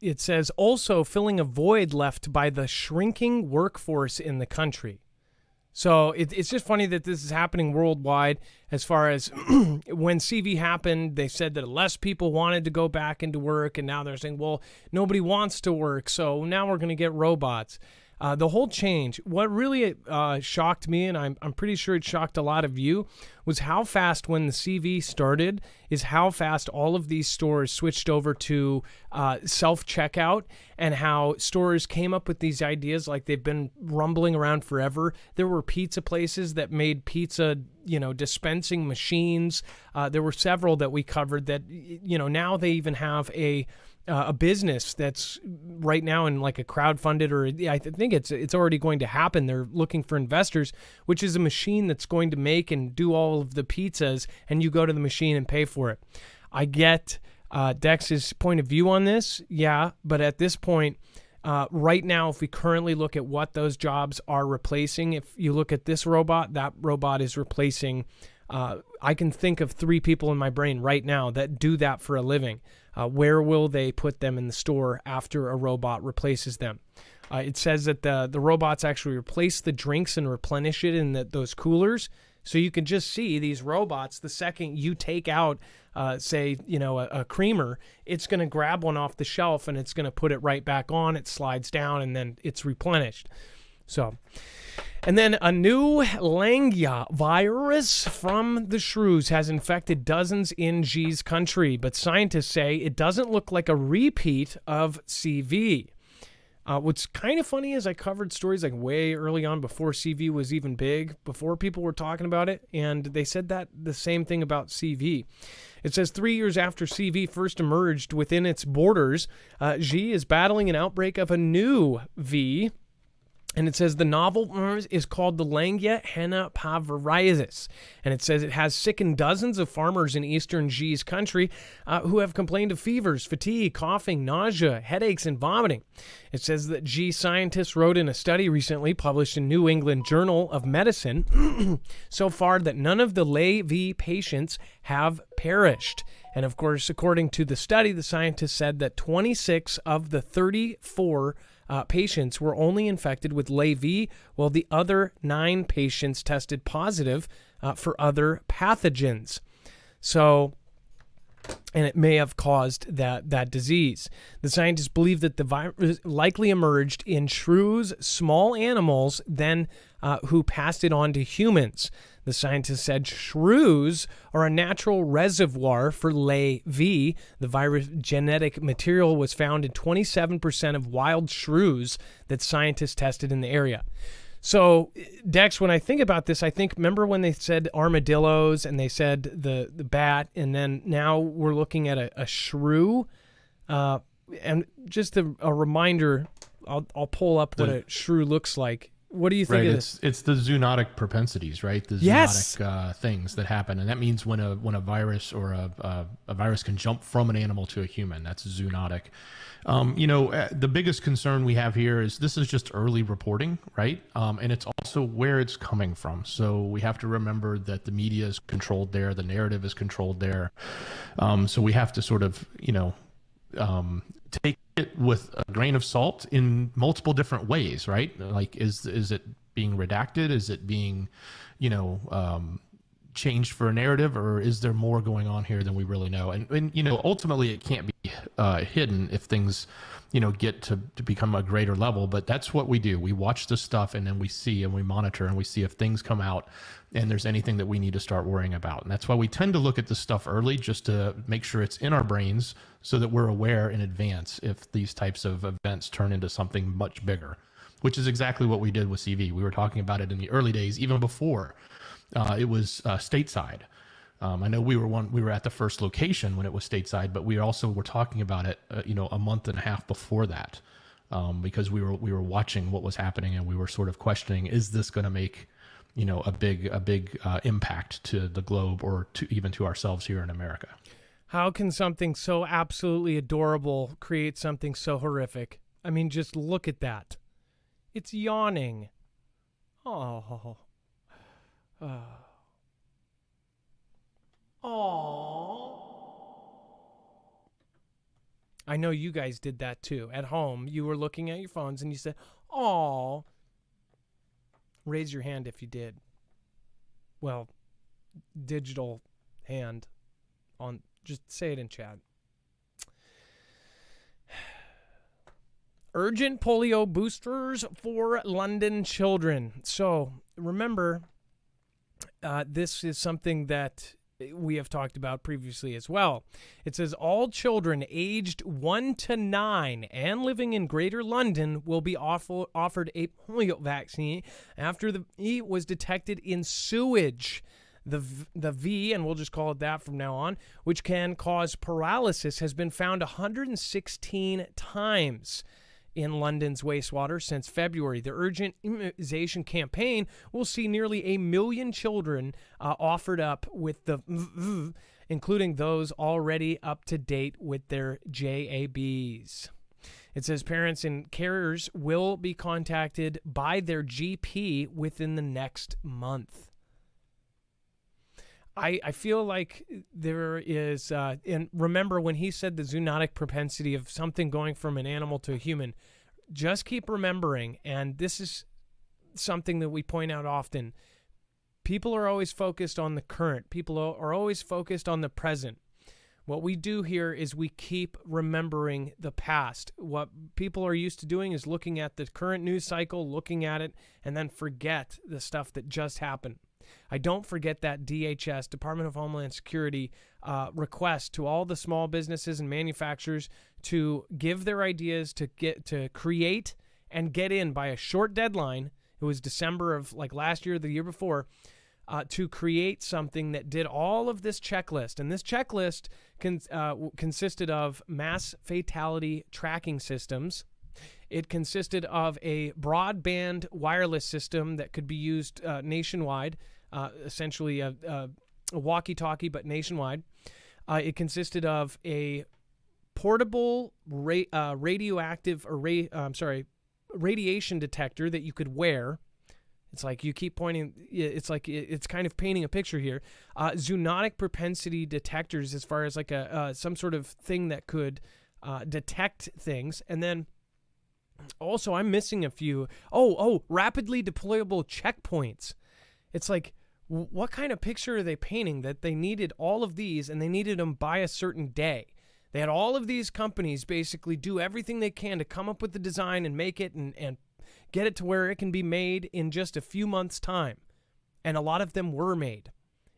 S1: It says also filling a void left by the shrinking workforce in the country. So it's just funny that this is happening worldwide. As far as when CV happened, they said that less people wanted to go back into work, and now they're saying, well, nobody wants to work, so now we're going to get robots. The whole change, what really shocked me, and I'm pretty sure it shocked a lot of you, was how fast when the CV started is how fast all of these stores switched over to self-checkout, and how stores came up with these ideas like they've been rumbling around forever. There were pizza places that made pizza, dispensing machines. There were several that we covered that, now they even have a business that's right now in like a crowdfunded, or I think it's already going to happen. They're looking for investors, which is a machine that's going to make and do all of the pizzas, and you go to the machine and pay for it. I get Dex's point of view on this, yeah, but at this point, right now, if we currently look at what those jobs are replacing, if you look at this robot, that robot is replacing, I can think of 3 people in my brain right now that do that for a living. Where will they put them in the store after a robot replaces them? It says that the robots actually replace the drinks and replenish it in those coolers. So you can just see these robots, the second you take out, say, a creamer, it's going to grab one off the shelf and it's going to put it right back on. It slides down and then it's replenished. So And then a new Langya virus from the shrews has infected dozens in Xi's country, but scientists say it doesn't look like a repeat of CV. What's kind of funny is I covered stories like way early on before CV was even big, before people were talking about it, and they said that the same thing about CV. It says 3 years after CV first emerged within its borders, Xi is battling an outbreak of a new V. And it says the novel is called the Langya henna-paviriasis. And it says it has sickened dozens of farmers in eastern Xi's country who have complained of fevers, fatigue, coughing, nausea, headaches, and vomiting. It says that Xi scientists wrote in a study recently published in New England Journal of Medicine so far that none of the Lay V patients have perished. And of course, according to the study, the scientists said that 26 of the 34 patients were only infected with Lay V, while the other 9 patients tested positive for other pathogens. So, and it may have caused that disease. The scientists believe that the virus likely emerged in shrews, small animals, then who passed it on to humans. The scientists said shrews are a natural reservoir for Lay V. The virus genetic material was found in 27% of wild shrews that scientists tested in the area. So, Dex, when I think about this, remember when they said armadillos and they said the bat, and then now we're looking at a shrew? And just a reminder, I'll pull up what a shrew looks like. What do you think of this?
S3: It's the zoonotic propensities, right? The zoonotic things that happen, and that means when a virus or a virus can jump from an animal to a human. That's zoonotic. The biggest concern we have here is this is just early reporting, right? And it's also where it's coming from. So we have to remember that the media is controlled there, the narrative is controlled there. So we have to sort of, take it with a grain of salt in multiple different ways, right? Like, is it being redacted? Is it being, changed for a narrative, or is there more going on here than we really know? And ultimately it can't be hidden if things, get to become a greater level, but that's what we do. We watch this stuff and then we see and we monitor and we see if things come out and there's anything that we need to start worrying about. And that's why we tend to look at this stuff early, just to make sure it's in our brains so that we're aware in advance if these types of events turn into something much bigger, which is exactly what we did with CV. We were talking about it in the early days, even before it was stateside. I know we were at the first location when it was stateside, but we also were talking about it, a month and a half before that, because we were watching what was happening and we were sort of questioning, is this going to make, a big impact to the globe or even to ourselves here in America?
S1: How can something so absolutely adorable create something so horrific? I mean, just look at that. It's yawning. Oh. I know you guys did that too. At home, you were looking at your phones and you said, "Aw." Raise your hand if you did. Well, digital hand on. Just say it in chat. Urgent polio boosters for London children. So remember, this is something that we have talked about previously as well. It says all children aged 1 to 9 and living in Greater London will be offered a polio vaccine after the V was detected in sewage. The V, and we'll just call it that from now on, which can cause paralysis, has been found 116 times in London's wastewater since February. The urgent immunization campaign will see nearly 1 million children offered up with the V, including those already up to date with their JABs. It says parents and carers will be contacted by their GP within the next month. I feel like there is, and remember when he said the zoonotic propensity of something going from an animal to a human, just keep remembering, and this is something that we point out often, people are always focused on the current. People are always focused on the present. What we do here is we keep remembering the past. What people are used to doing is looking at the current news cycle, looking at it, and then forget the stuff that just happened. I don't forget that DHS, Department of Homeland Security, request to all the small businesses and manufacturers to give their ideas, to create and get in by a short deadline. It was December of like last year, the year before, to create something that did all of this checklist. And this checklist consisted of mass fatality tracking systems. It consisted of a broadband wireless system that could be used nationwide, essentially a walkie-talkie, but nationwide. It consisted of a portable radioactive or radiation detector that you could wear. It's like you keep pointing. It's like it's kind of painting a picture here. Zoonotic propensity detectors, as far as like some sort of thing that could detect things, and then also I'm missing a few. Rapidly deployable checkpoints. It's like, what kind of picture are they painting that they needed all of these and they needed them by a certain day? They had all of these companies basically do everything they can to come up with the design and make it and get it to where it can be made in just a few months' time. And a lot of them were made.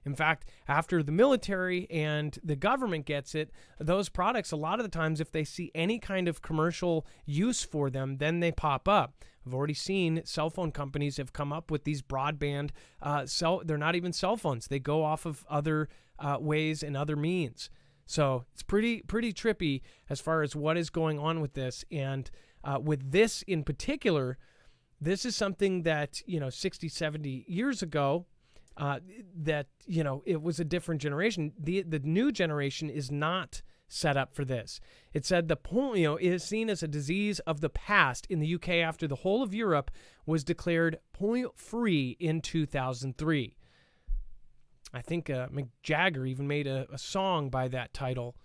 S1: In fact, after the military and the government gets it, those products, a lot of the times, if they see any kind of commercial use for them, then they pop up. I've already seen cell phone companies have come up with these broadband they're not even cell phones. They go off of other ways and other means. So it's pretty trippy as far as what is going on with this. And with this in particular, this is something that, 60, 70 years ago, that, it was a different generation. The new generation is not set up for this. It said the polio is seen as a disease of the past in the UK after the whole of Europe was declared polio-free in 2003. I think Mick Jagger even made a song by that title.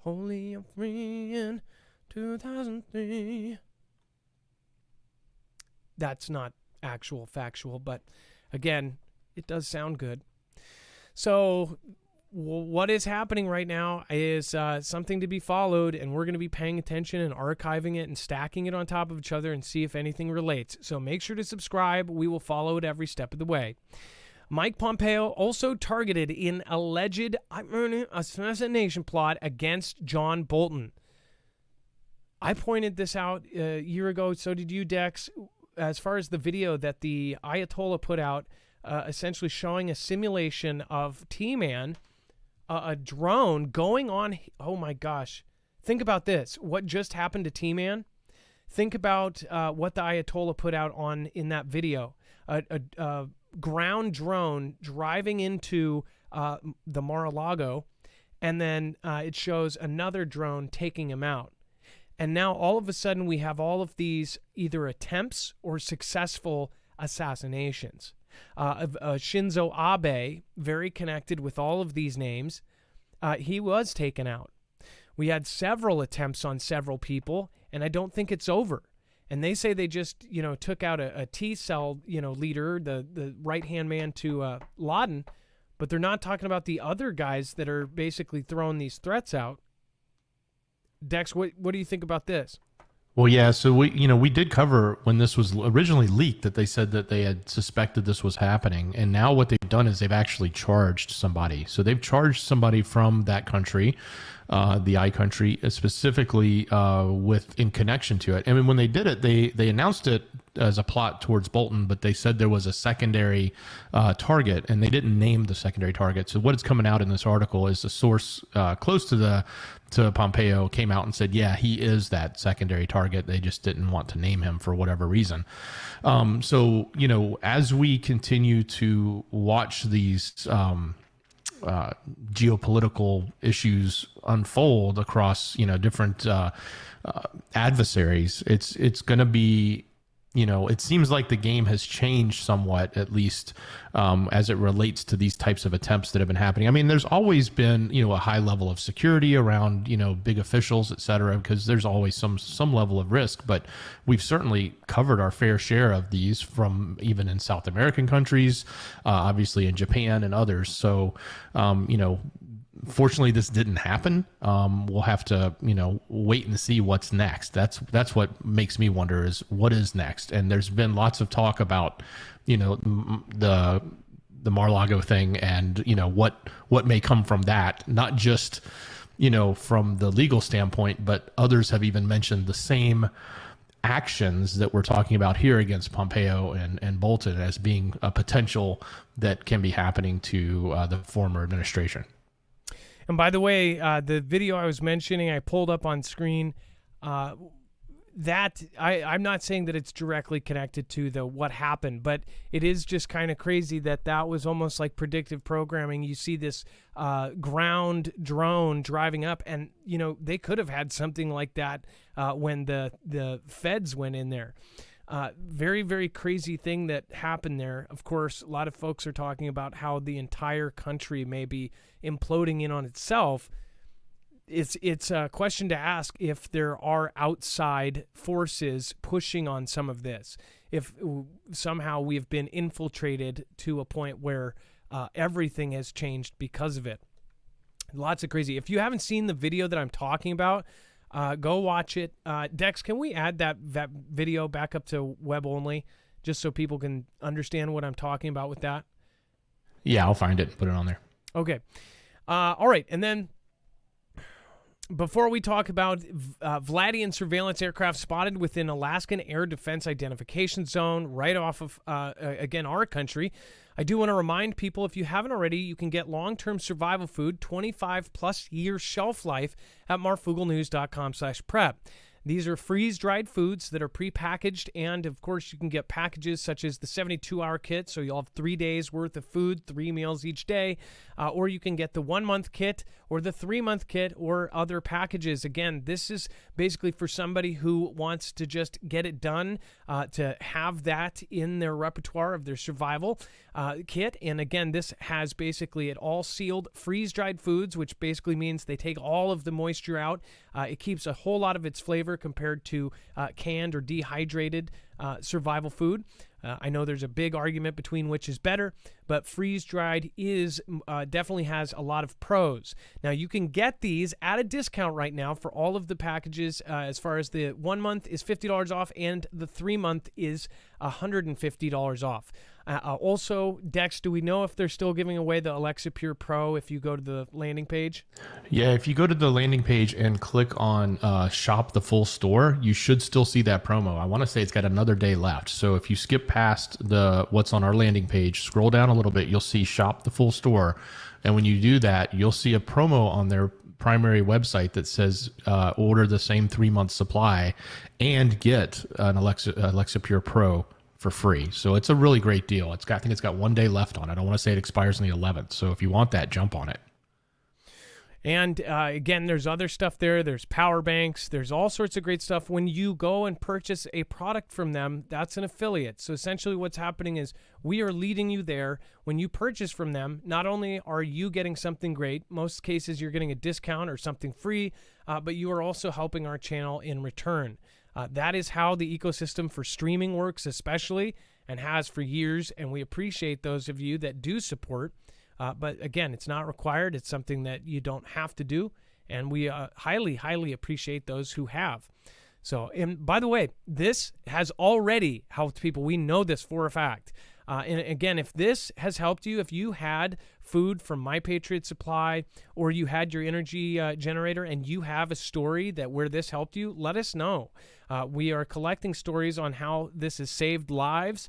S1: Polio-free in 2003. That's not factual, but again, it does sound good. So what is happening right now is something to be followed, and we're going to be paying attention and archiving it and stacking it on top of each other and see if anything relates. So make sure to subscribe. We will follow it every step of the way. Mike Pompeo also targeted in alleged assassination plot against John Bolton. I pointed this out a year ago, so did you, Dex, as far as the video that the Ayatollah put out, essentially showing a simulation of T-Man, a drone going on. Oh my gosh. Think about this. What just happened to T-Man? Think about what the Ayatollah put out in that video. A ground drone driving into the Mar-a-Lago, and then it shows another drone taking him out. And now all of a sudden we have all of these either attempts or successful assassinations. Shinzo Abe, very connected with all of these names, he was taken out. We had several attempts on several people, and I don't think it's over. And they say they just, took out a T-cell, leader, the right-hand man to Laden, but they're not talking about the other guys that are basically throwing these threats out. Dex, what do you think about this?
S3: Well, yeah. So we did cover when this was originally leaked that they said that they had suspected this was happening, and now what they've done is they've actually charged somebody. So they've charged somebody from that country, the I country, specifically in connection to it. I mean, when they did it, they announced it as a plot towards Bolton, but they said there was a secondary target, and they didn't name the secondary target. So what is coming out in this article is a source close to Pompeo came out and said, yeah, he is that secondary target. They just didn't want to name him for whatever reason. So, as we continue to watch these geopolitical issues unfold across, different adversaries, it's going to be it seems like the game has changed somewhat, at least as it relates to these types of attempts that have been happening. I mean, there's always been, a high level of security around, big officials, et cetera, because there's always some level of risk. But we've certainly covered our fair share of these from even in South American countries, obviously in Japan and others. So, fortunately, this didn't happen. We'll have to, wait and see what's next. That's what makes me wonder is what is next. And there's been lots of talk about, the Mar-a-Lago thing and, what may come from that, not just, from the legal standpoint, but others have even mentioned the same actions that we're talking about here against Pompeo and Bolton as being a potential that can be happening to the former administration.
S1: And by the way, the video I was mentioning, I pulled up on screen. That I'm not saying that it's directly connected to what happened, but it is just kind of crazy that was almost like predictive programming. You see this ground drone driving up, and they could have had something like that when the feds went in there. Very, very crazy thing that happened there. Of course, a lot of folks are talking about how the entire country may be imploding in on itself. It's a question to ask if there are outside forces pushing on some of this. If somehow we have been infiltrated to a point where everything has changed because of it. Lots of crazy. If you haven't seen the video that I'm talking about, go watch it. Dex, can we add that video back up to web only just so people can understand what I'm talking about with that?
S3: Yeah, I'll find it and put it on there.
S1: Okay. All right. And then before we talk about Vladian surveillance aircraft spotted within Alaskan Air Defense Identification Zone right off of, again, our country, I do want to remind people, if you haven't already, you can get long-term survival food, 25-plus year shelf life at marfooglenews.com/prep. These are freeze-dried foods that are pre-packaged, and, of course, you can get packages such as the 72-hour kit, so you'll have 3 days' worth of food, 3 meals each day, or you can get the 1-month kit or the 3-month kit or other packages. Again, this is basically for somebody who wants to just get it done, to have that in their repertoire of their survival kit. And, again, this has basically it all sealed freeze-dried foods, which basically means they take all of the moisture out. It keeps a whole lot of its flavor compared to canned or dehydrated survival food. I know there's a big argument between which is better, but freeze-dried is definitely has a lot of pros. Now, you can get these at a discount right now for all of the packages. As far as the 1 month is $50 off, and the 3-month is $150 off. Also, Dex, do we know if they're still giving away the Alexa Pure Pro if you go to the landing page?
S3: Yeah, if you go to the landing page and click on shop the full store, you should still see that promo. I want to say it's got another day left. So if you skip past what's on our landing page, scroll down a little bit, you'll see shop the full store. And when you do that, you'll see a promo on their primary website that says order the same 3-month supply and get an Alexa Pure Pro for free. So it's a really great deal. I think it's got 1 day left on it. I want to say it expires on the 11th. So if you want that, jump on it.
S1: And again, there's other stuff there. There's power banks. There's all sorts of great stuff. When you go and purchase a product from them, that's an affiliate. So essentially what's happening is we are leading you there. When you purchase from them, not only are you getting something great, most cases you're getting a discount or something free, but you are also helping our channel in return. That is how the ecosystem for streaming works, especially, and has for years. And we appreciate those of you that do support. But again, it's not required. It's something that you don't have to do. And we highly, highly appreciate those who have. So, and by the way, this has already helped people. We know this for a fact. And again, if this has helped you, if you had food from My Patriot Supply or you had your energy generator and you have a story where this helped you, let us know. We are collecting stories on how this has saved lives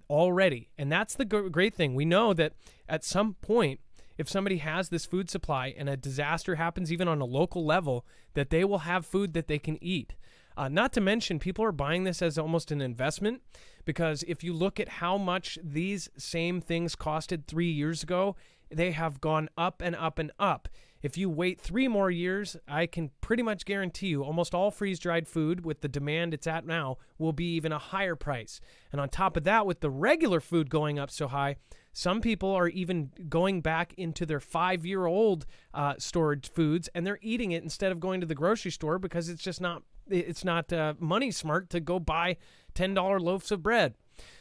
S1: already. And that's the great thing. We know that at some point, if somebody has this food supply and a disaster happens even on a local level, that they will have food that they can eat. Not to mention, people are buying this as almost an investment, because if you look at how much these same things costed 3 years ago, they have gone up and up and up. If you wait 3 more years, I can pretty much guarantee you almost all freeze-dried food with the demand it's at now will be even a higher price. And on top of that, with the regular food going up so high, some people are even going back into their 5-year-old storage foods, and they're eating it instead of going to the grocery store because it's just not money smart to go buy $10 loaves of bread.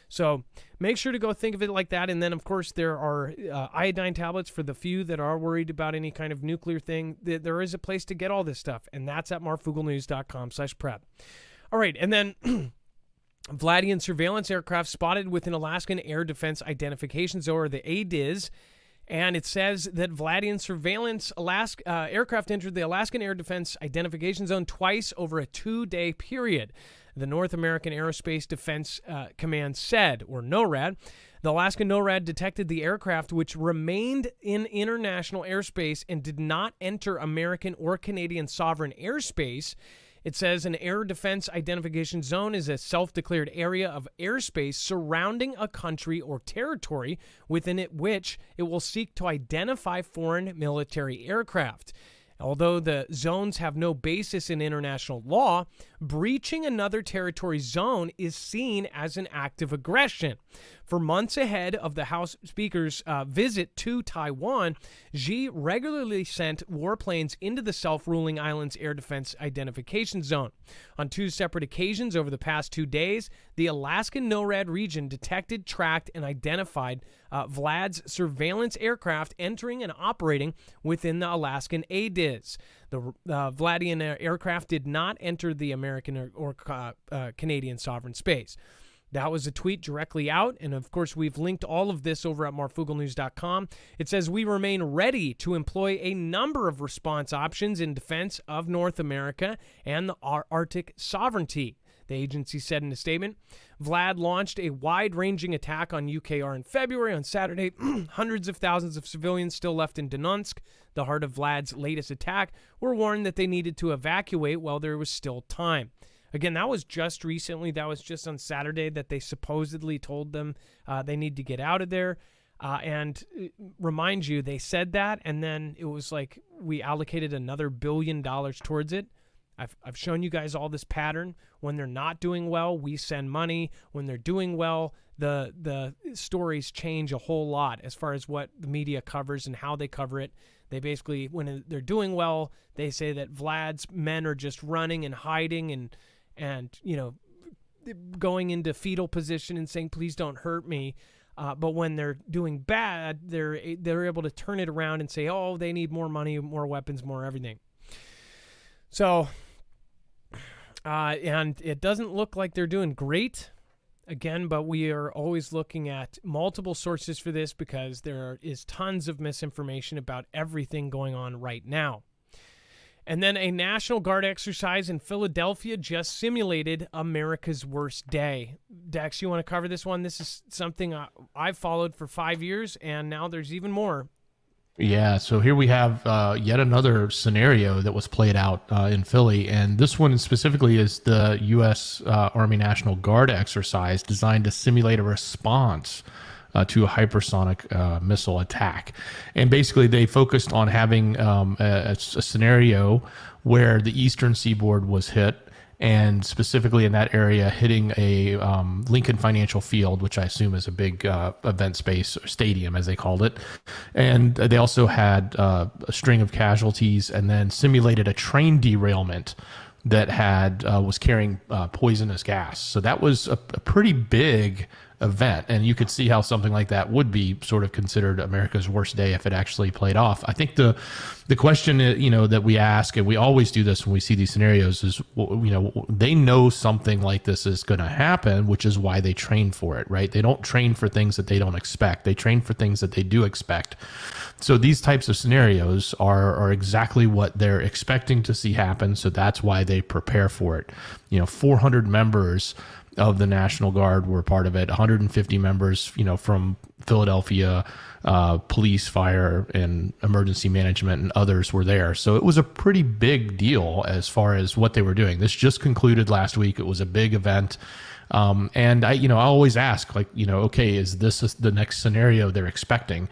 S1: So make sure to go think of it like that. And then, of course, there are iodine tablets for the few that are worried about any kind of nuclear thing. There is a place to get all this stuff, and that's at marfooglenews.com/prep. All right, and then Vladian surveillance aircraft spotted within Alaskan Air Defense Identification Zone, or the ADIZ. And it says that Vladian surveillance aircraft entered the Alaskan Air Defense Identification Zone twice over a 2-day period. The North American Aerospace Defense Command said, or NORAD, the Alaskan NORAD detected the aircraft, which remained in international airspace and did not enter American or Canadian sovereign airspace. It says an air defense identification zone is a self-declared area of airspace surrounding a country or territory within it which it will seek to identify foreign military aircraft. Although the zones have no basis in international law, breaching another territory zone is seen as an act of aggression. For months ahead of the House Speaker's visit to Taiwan, Xi regularly sent warplanes into the self-ruling island's air defense identification zone. On 2 separate occasions over the past 2 days, the Alaskan NORAD region detected, tracked, and identified Vlad's surveillance aircraft entering and operating within the Alaskan ADIZ. The Vladian aircraft did not enter the American or Canadian sovereign space. That was a tweet directly out, and of course we've linked all of this over at marfooglenews.com. It says, we remain ready to employ a number of response options in defense of North America and the Arctic sovereignty, the agency said in a statement. Vlad launched a wide-ranging attack on UKR in February. On Saturday, hundreds of thousands of civilians still left in Donetsk, the heart of Vlad's latest attack, were warned that they needed to evacuate while there was still time. Again, that was just recently. That was just on Saturday that they supposedly told them they need to get out of there. And remind you, they said that, and then it was like we allocated another $1 billion towards it. I've shown you guys all this pattern. When they're not doing well, we send money. When they're doing well, the stories change a whole lot as far as what the media covers and how they cover it. They basically, when they're doing well, they say that Vlad's men are just running and hiding and going into fetal position and saying, please don't hurt me. But when they're doing bad, they're able to turn it around and say, oh, they need more money, more weapons, more everything. So, and it doesn't look like they're doing great, again, but we are always looking at multiple sources for this because there is tons of misinformation about everything going on right now. And then a National Guard exercise in Philadelphia just simulated America's worst day. Dex, you want to cover this one? This is something I've followed for 5 years, and now there's even more.
S3: Yeah, so here we have yet another scenario that was played out in Philly, and this one specifically is the U.S. Army National Guard exercise designed to simulate a response to a hypersonic missile attack. And basically they focused on having a scenario where the eastern seaboard was hit, and specifically in that area hitting a Lincoln Financial Field, which I assume is a big event space or stadium, as they called it. And they also had a string of casualties, and then simulated a train derailment that had was carrying poisonous gas. So that was a pretty big event, and you could see how something like that would be sort of considered America's worst day if it actually played off. I think the question that we ask, and we always do this when we see these scenarios, is they know something like this is going to happen, which is why they train for it, right? They don't train for things that they don't expect. They train for things that they do expect. So these types of scenarios are exactly what they're expecting to see happen. So that's why they prepare for it. 400 members of the National Guard were part of it. 150 members, from Philadelphia, police, fire, and emergency management, and others were there. So it was a pretty big deal as far as what they were doing. This just concluded last week. It was a big event. And I always ask, okay, is this the next scenario they're expecting?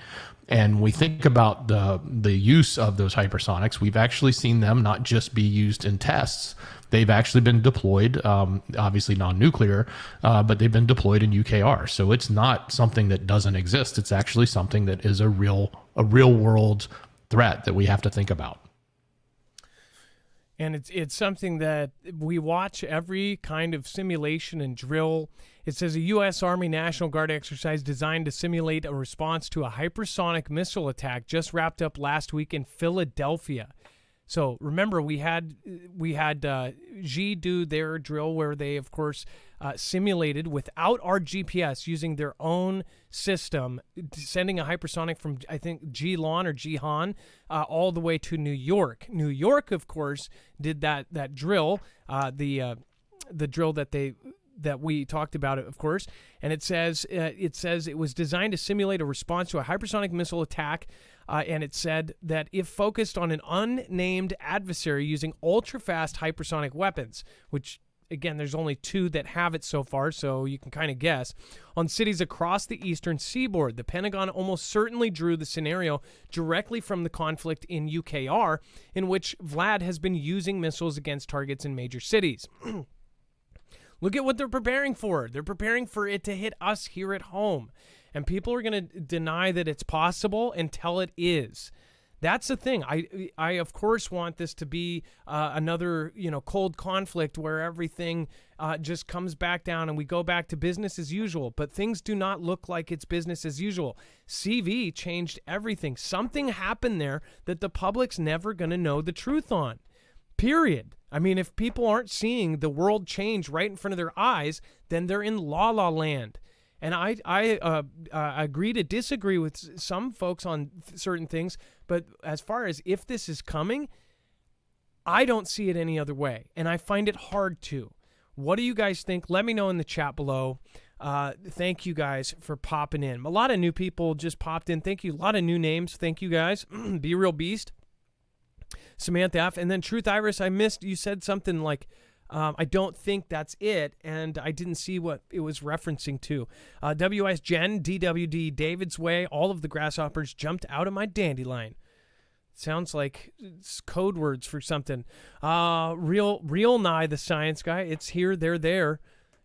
S3: And we think about the use of those hypersonics. We've actually seen them not just be used in tests. They've actually been deployed, obviously non-nuclear, but they've been deployed in UKR. So it's not something that doesn't exist. It's actually something that is a real world threat that we have to think about.
S1: And it's something that we watch every kind of simulation and drill. It says a U.S. Army National Guard exercise designed to simulate a response to a hypersonic missile attack just wrapped up last week in Philadelphia. So remember, we had G do their drill where they, of course, simulated without our GPS using their own system, sending a hypersonic from, I think, Geelon or Jihan all the way to New York. New York, of course, did that drill, the drill that we talked about, of course, and it says it was designed to simulate a response to a hypersonic missile attack. And it said that if focused on an unnamed adversary using ultra-fast hypersonic weapons, which, again, there's only 2 that have it so far, so you can kind of guess, on cities across the eastern seaboard. The Pentagon almost certainly drew the scenario directly from the conflict in UKR, in which Vlad has been using missiles against targets in major cities. Look at what they're preparing for. They're preparing for it to hit us here at home. And people are going to deny that it's possible until it is. That's the thing. I of course want this to be another, cold conflict where everything just comes back down and we go back to business as usual. But things do not look like it's business as usual. CV changed everything. Something happened there that the public's never going to know the truth on. Period. I mean, if people aren't seeing the world change right in front of their eyes, then they're in la la land. And I agree to disagree with some folks on certain things, but as far as if this is coming, I don't see it any other way, and I find it hard to. What do you guys think? Let me know in the chat below. Thank you guys for popping in. A lot of new people just popped in. Thank you. A lot of new names. Thank you guys. Be Real Beast. Samantha F. And then Truth Iris, I missed. You said something like, I don't think that's it, and I didn't see what it was referencing to. WS Jen, DWD, David's Way, all of the grasshoppers jumped out of my dandelion. Sounds like it's code words for something. Real Nye, the science guy. It's here, they're there.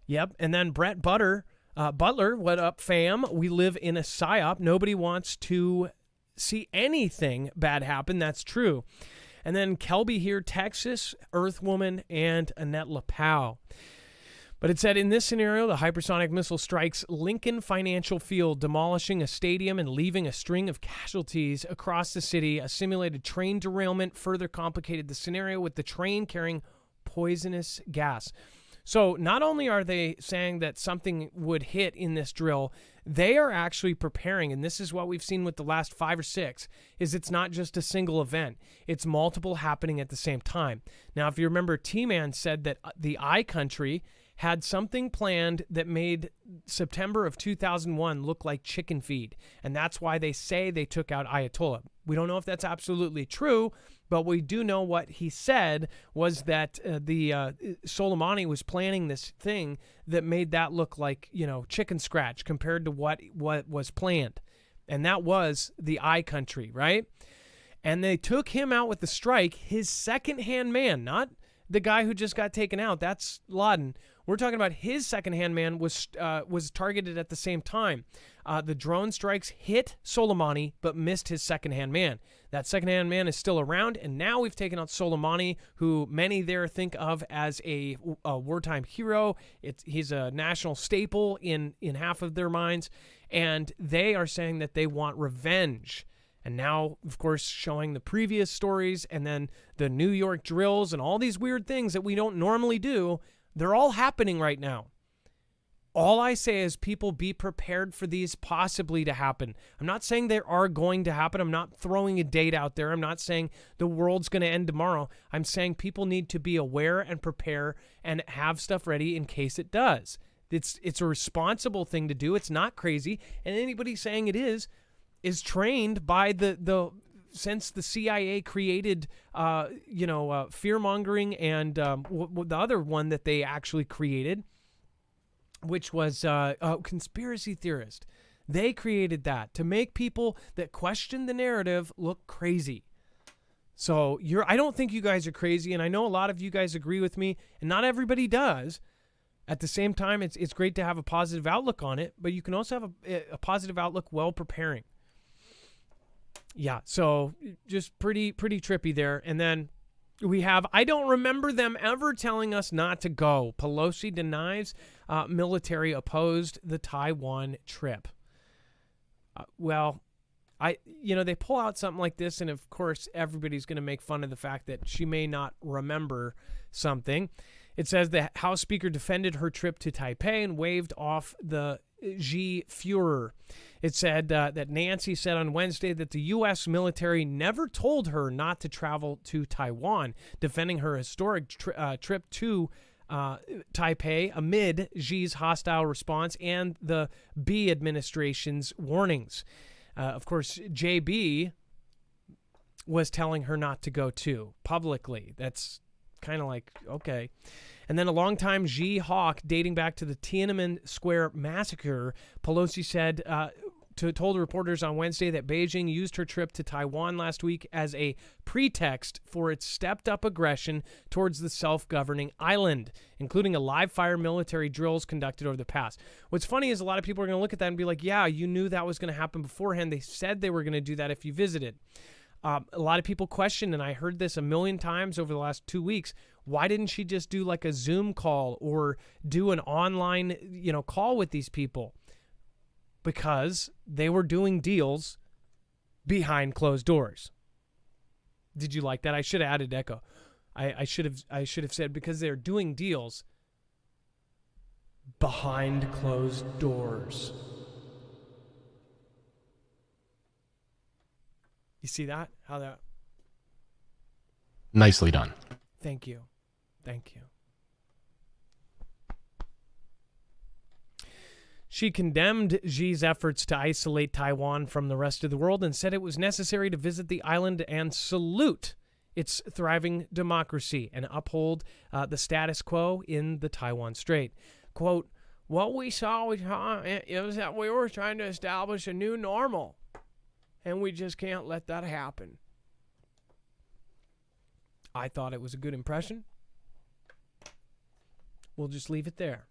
S1: Yep. And then Brett Butler, what up, fam? We live in a psyop. Nobody wants to see anything bad happen. That's true. And then Kelby here, Texas, Earthwoman, and Annette LaPow. But it said, in this scenario, the hypersonic missile strikes Lincoln Financial Field, demolishing a stadium and leaving a string of casualties across the city. A simulated train derailment further complicated the scenario, with the train carrying poisonous gas. So not only are they saying that something would hit in this drill, they are actually preparing, and this is what we've seen with the last 5 or 6, is it's not just a single event. It's multiple happening at the same time. Now, if you remember, T-Man said that the I country had something planned that made September of 2001 look like chicken feed, and that's why they say they took out Ayatollah. We don't know if that's absolutely true, but we do know what he said was that Soleimani was planning this thing that made that look like, chicken scratch compared to what was planned. And that was the I country, right? And they took him out with the strike, his second-hand man, not the guy who just got taken out. That's Laden. We're talking about his second-hand man was targeted at the same time. The drone strikes hit Soleimani, but missed his second-hand man. That second-hand man is still around, and now we've taken out Soleimani, who many there think of as a wartime hero. He's a national staple in half of their minds, and they are saying that they want revenge. And now, of course, showing the previous stories and then the New York drills and all these weird things that we don't normally do, they're all happening right now. All I say is people be prepared for these possibly to happen. I'm not saying they are going to happen. I'm not throwing a date out there. I'm not saying the world's going to end tomorrow. I'm saying people need to be aware and prepare and have stuff ready in case it does. It's a responsible thing to do. It's not crazy. And anybody saying it is trained by the since the CIA created, fear-mongering and the other one that they actually created, which was conspiracy theorist. They created that to make people that question the narrative look crazy. So I don't think you guys are crazy, and I know a lot of you guys agree with me, and not everybody does. At the same time, it's great to have a positive outlook on it, but you can also have a positive outlook while preparing. Yeah, so just pretty trippy there. And then we have, I don't remember them ever telling us not to go. Pelosi denies military opposed the Taiwan trip. They pull out something like this, and of course, everybody's going to make fun of the fact that she may not remember something. It says the House Speaker defended her trip to Taipei and waved off the Xi Führer. It said that Nancy said on Wednesday that the U.S. military never told her not to travel to Taiwan, defending her historic trip to Taipei amid Xi's hostile response and the B administration's warnings. Of course, JB was telling her not to go too, publicly. That's kind of like, okay. And then a longtime Xi hawk dating back to the Tiananmen Square massacre, Pelosi said, told reporters on Wednesday that Beijing used her trip to Taiwan last week as a pretext for its stepped-up aggression towards the self-governing island, including a live-fire military drills conducted over the past. What's funny is a lot of people are going to look at that and be like, yeah, you knew that was going to happen beforehand. They said they were going to do that if you visited. A lot of people question, and I heard this a million times over the last 2 weeks, why didn't she just do like a Zoom call or do an online, call with these people? Because they were doing deals behind closed doors. Did you like that? I should have added echo. I should have said because they're doing deals behind closed doors. You see that? How that?
S3: Nicely done.
S1: Thank you. She condemned Xi's efforts to isolate Taiwan from the rest of the world and said it was necessary to visit the island and salute its thriving democracy and uphold the status quo in the Taiwan Strait. Quote, what we saw was that we were trying to establish a new normal, and we just can't let that happen. I thought it was a good impression. We'll just leave it there.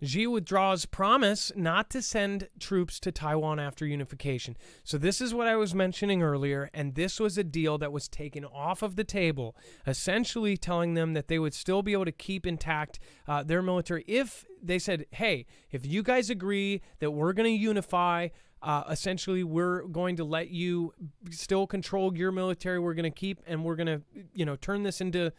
S1: Xi withdraws promise not to send troops to Taiwan after unification. So this is what I was mentioning earlier, and this was a deal that was taken off of the table, essentially telling them that they would still be able to keep intact their military if they said, hey, if you guys agree that we're going to unify, essentially we're going to let you still control your military, we're going to keep, and we're going to, turn this into,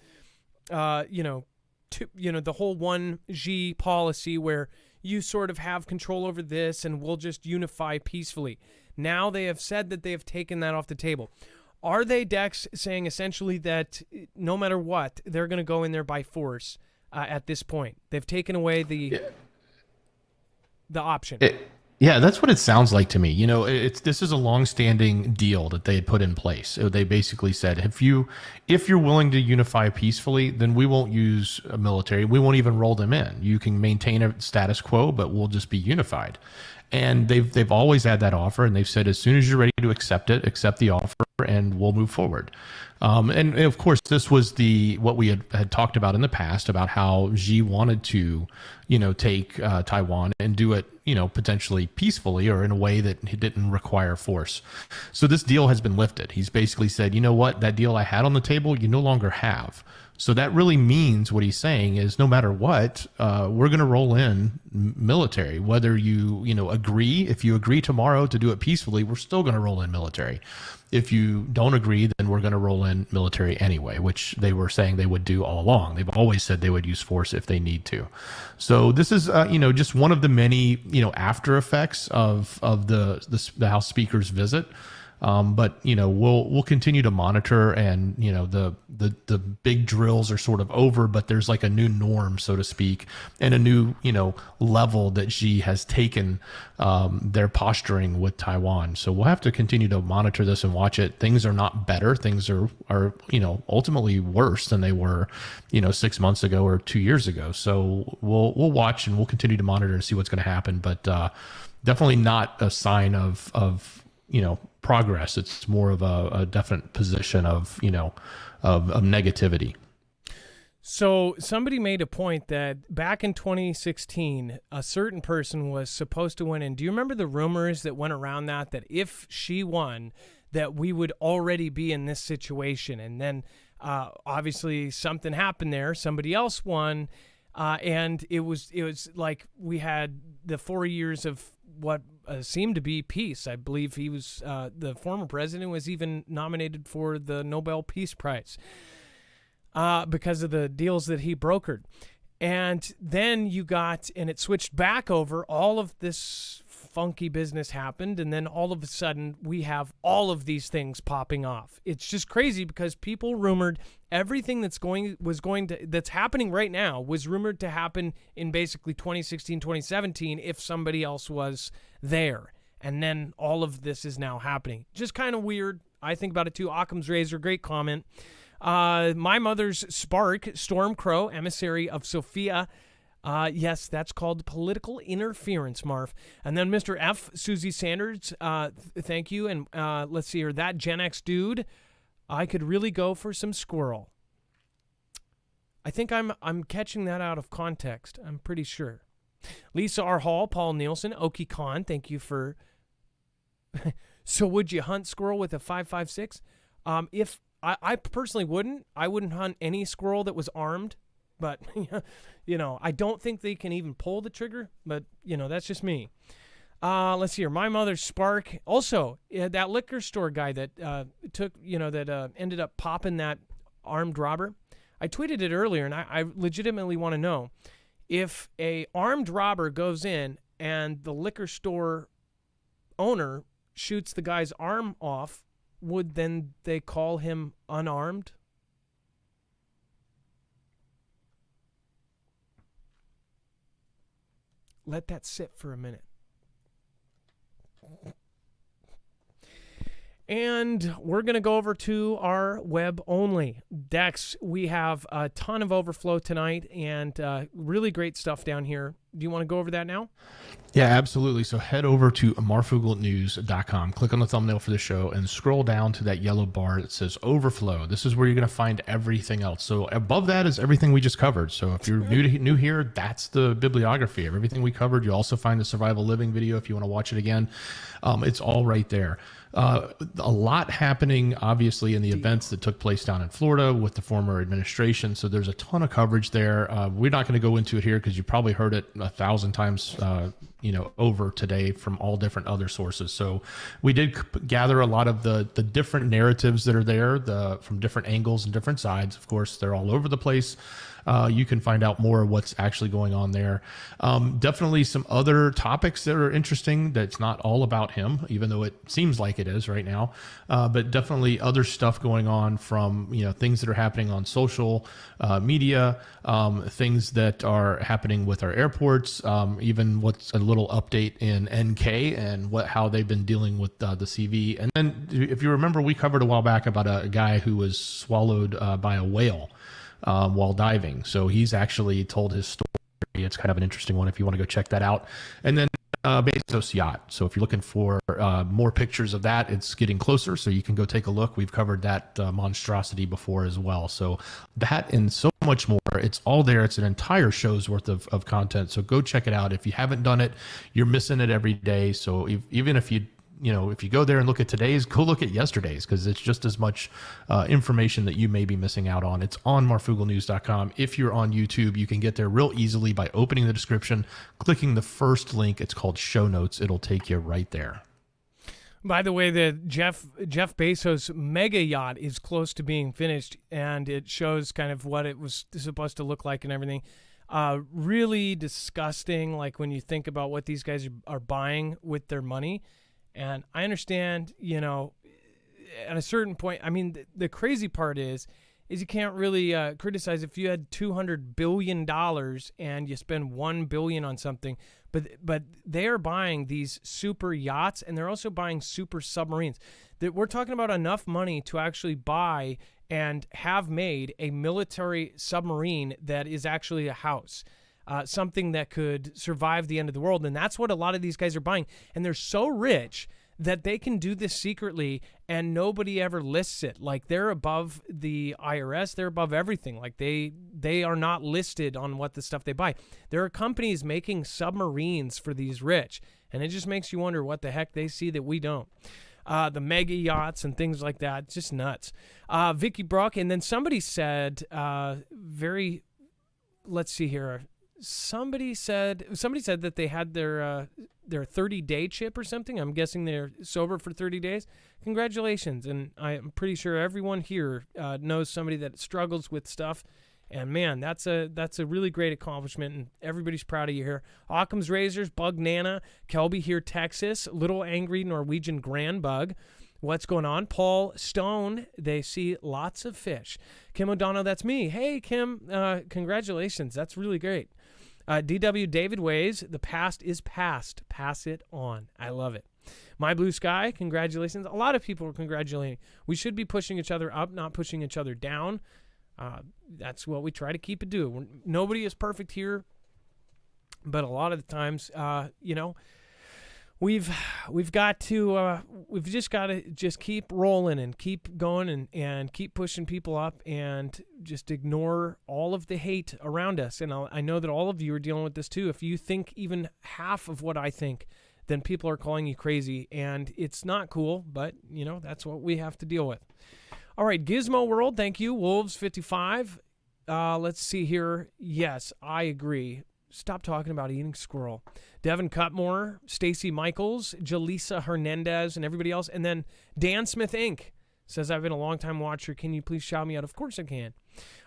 S1: the whole one Xi policy where you sort of have control over this and we'll just unify peacefully. Now they have said that they have taken that off the table. Are they, Dex, saying essentially that no matter what, they're going to go in there by force at this point? They've taken away the option.
S3: Yeah, that's what it sounds like to me. This is a long-standing deal that they had put in place. So they basically said, if you're willing to unify peacefully, then we won't use a military. We won't even roll them in. You can maintain a status quo, but we'll just be unified. And they've always had that offer, and they've said as soon as you're ready to accept it, accept the offer, and we'll move forward. And of course, this was what we had talked about in the past about how Xi wanted to, take Taiwan and do it, potentially peacefully or in a way that it didn't require force. So this deal has been lifted. He's basically said, you know what, that deal I had on the table, you no longer have. So that really means what he's saying is no matter what, we're going to roll in military, whether you agree. If you agree tomorrow to do it peacefully, we're still going to roll in military. If you don't agree, then we're going to roll in military anyway, which they were saying they would do all along. They've always said they would use force if they need to. So this is, just one of the many, after effects of the House Speaker's visit. But we'll continue to monitor, and the big drills are sort of over, but there's like a new norm, so to speak, and a new level that Xi has taken their posturing with Taiwan. So we'll have to continue to monitor this and watch it. Things are not better. Things are ultimately worse than they were 6 months ago or 2 years ago. So we'll watch, and we'll continue to monitor and see what's going to happen. But definitely not a sign of progress. It's more of a definite position of of negativity.
S1: So somebody made a point that back in 2016, a certain person was supposed to win. And do you remember the rumors that went around that if she won, that we would already be in this situation? And then obviously something happened there. Somebody else won. And it was like we had the 4 years of what seemed to be peace. I believe he was the former president was even nominated for the Nobel Peace Prize. Because of the deals that he brokered. And then it switched back over, all of this funky business happened, and then all of a sudden we have all of these things popping off. It's just crazy because people rumored everything that's happening right now was rumored to happen in basically 2016, 2017 if somebody else was there. And then all of this is now happening. Just kind of weird. I think about it too. Occam's Razor, great comment. My mother's Spark, Storm Crow, emissary of Sophia. Yes, that's called political interference, Marv. And then Mr. F, Susie Sanders, thank you. And let's see here, that Gen X dude, I could really go for some squirrel. I think I'm catching that out of context. I'm pretty sure. Lisa R. Hall, Paul Nielsen, Oki Khan, thank you for... So would you hunt squirrel with a 5.56? If I personally wouldn't. I wouldn't hunt any squirrel that was armed, but, I don't think they can even pull the trigger, but, that's just me. Let's see here. My mother's Spark. Also, that liquor store guy that ended up popping that armed robber. I tweeted it earlier, and I legitimately want to know if a armed robber goes in and the liquor store owner shoots the guy's arm off, would then they call him unarmed? Let that sit for a minute. And we're going to go over to our web only. Dex, we have a ton of overflow tonight and really great stuff down here. Do you want to go over that now?
S3: Yeah, absolutely. So head over to marfooglenews.com, click on the thumbnail for the show, and scroll down to that yellow bar that says overflow. This is where you're going to find everything else. So above that is everything we just covered. So if you're new here, that's the bibliography of everything we covered. You'll also find the survival living video if you want to watch it again. It's all right there. A lot happening, obviously, in the events that took place down in Florida with the former administration. So there's a ton of coverage there. We're not going to go into it here because you probably heard it 1,000 times, over today from all different other sources. So we did gather a lot of the different narratives that are there, from different angles and different sides. Of course, they're all over the place. You can find out more of what's actually going on there. Definitely some other topics that are interesting that's not all about him, even though it seems like it is right now. But definitely other stuff going on from, things that are happening on social media, things that are happening with our airports, even what's a little update in NK and how they've been dealing with the CV. And then if you remember, we covered a while back about a guy who was swallowed by a whale while diving. So he's actually told his story. It's kind of an interesting one if you want to go check that out. And then Bezos yacht. So if you're looking for more pictures of that, it's getting closer. So you can go take a look. We've covered that monstrosity before as well. So that and so much more, it's all there. It's an entire show's worth of content. So go check it out. If you haven't done it, you're missing it every day. So even if you go there and look at today's, go look at yesterday's, because it's just as much information that you may be missing out on. It's on marfooglenews.com. If you're on YouTube, you can get there real easily by opening the description, clicking the first link. It's called show notes. It'll take you right there.
S1: By the way, the Jeff Bezos mega yacht is close to being finished, and it shows kind of what it was supposed to look like and everything. Really disgusting, like when you think about what these guys are buying with their money. And I understand, at a certain point, I mean, the crazy part is you can't really criticize if you had $200 billion and you spend $1 billion on something, but they are buying these super yachts, and they're also buying super submarines. That we're talking about enough money to actually buy and have made a military submarine that is actually a house. something that could survive the end of the world. And that's what a lot of these guys are buying. And they're so rich that they can do this secretly and nobody ever lists it. Like, they're above the IRS, they're above everything. Like, they are not listed on what the stuff they buy. There are companies making submarines for these rich, and it just makes you wonder what the heck they see that we don't. The mega yachts and things like that, just nuts. Vicky Brock, and then somebody said, let's see here. Somebody said that they had their 30-day chip or something. I'm guessing they're sober for 30 days. Congratulations. And I'm pretty sure everyone here knows somebody that struggles with stuff. And man, that's a really great accomplishment, and everybody's proud of you here. Occam's Razors, Bug Nana, Kelby here, Texas, Little Angry Norwegian Grand Bug. What's going on? Paul Stone, they see lots of fish. Kim O'Donnell, that's me. Hey, Kim, congratulations. That's really great. DW David Ways, the past is past. Pass it on. I love it. My Blue Sky, congratulations. A lot of people are congratulating. We should be pushing each other up, not pushing each other down. That's what we try to keep it do. Nobody is perfect here, but a lot of the times, we've just got to just keep rolling and keep going and keep pushing people up and just ignore all of the hate around us. And I know that all of you are dealing with this too. If you think even half of what I think, then people are calling you crazy, and it's not cool, but that's what we have to deal with. All right, Gizmo World, thank you. Wolves55. Let's see here. Yes, I agree. Stop talking about eating squirrel. Devin Cutmore, Stacy Michaels, Jaleesa Hernandez, and everybody else. And then Dan Smith Inc. says, I've been a long-time watcher. Can you please shout me out? Of course I can.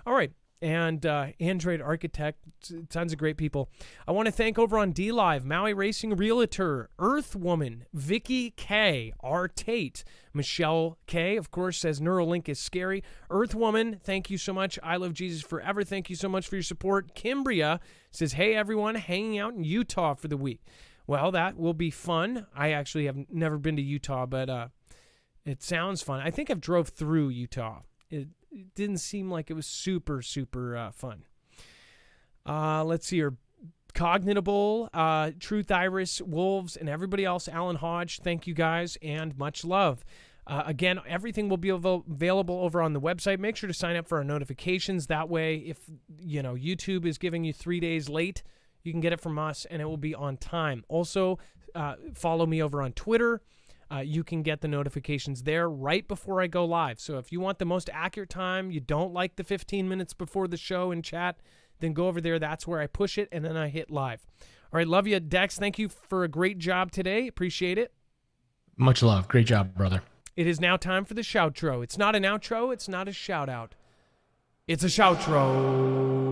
S1: All right. And Android Architect, tons of great people. I want to thank over on DLive, Maui Racing Realtor, Earth Woman, Vicky K, R. Tate, Michelle K, of course, says Neuralink is scary. Earth Woman, thank you so much. I love Jesus forever. Thank you so much for your support. Kimbria says, hey, everyone, hanging out in Utah for the week. Well, that will be fun. I actually have never been to Utah, but it sounds fun. I think I've drove through Utah. It didn't seem like it was super, super fun. Let's see here. Cognitable, Truth Iris, Wolves, and everybody else. Alan Hodge, thank you guys, and much love. Again, everything will be available over on the website. Make sure to sign up for our notifications. That way, if YouTube is giving you 3 days late, you can get it from us, and it will be on time. Also, follow me over on Twitter. You can get the notifications there right before I go live. So if you want the most accurate time, you don't like the 15 minutes before the show and chat, then go over there. That's where I push it, and then I hit live. All right, love you, Dex. Thank you for a great job today. Appreciate it.
S3: Much love. Great job, brother.
S1: It is now time for the shoutro. It's not an outro. It's not a shout-out. It's a shoutro.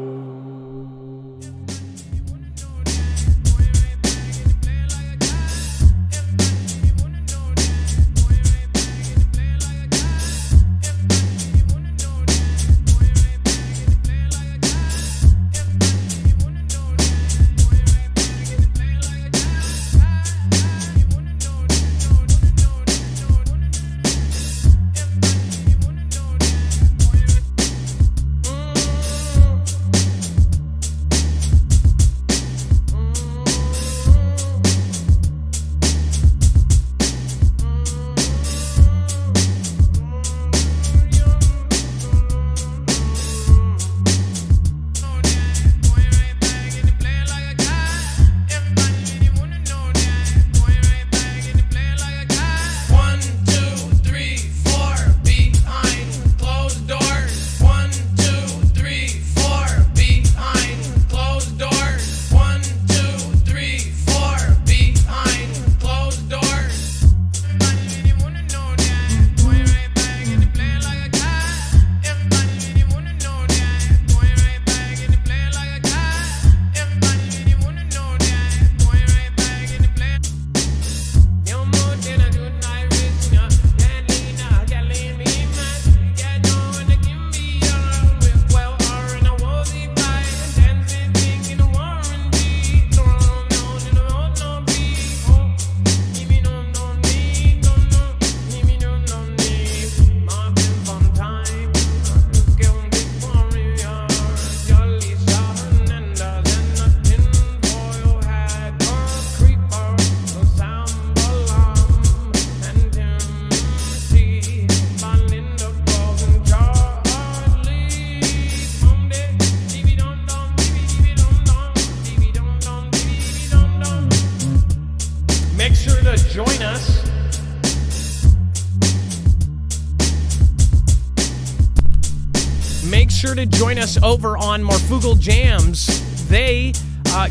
S1: make sure to join us over on Marfoogle Jams. They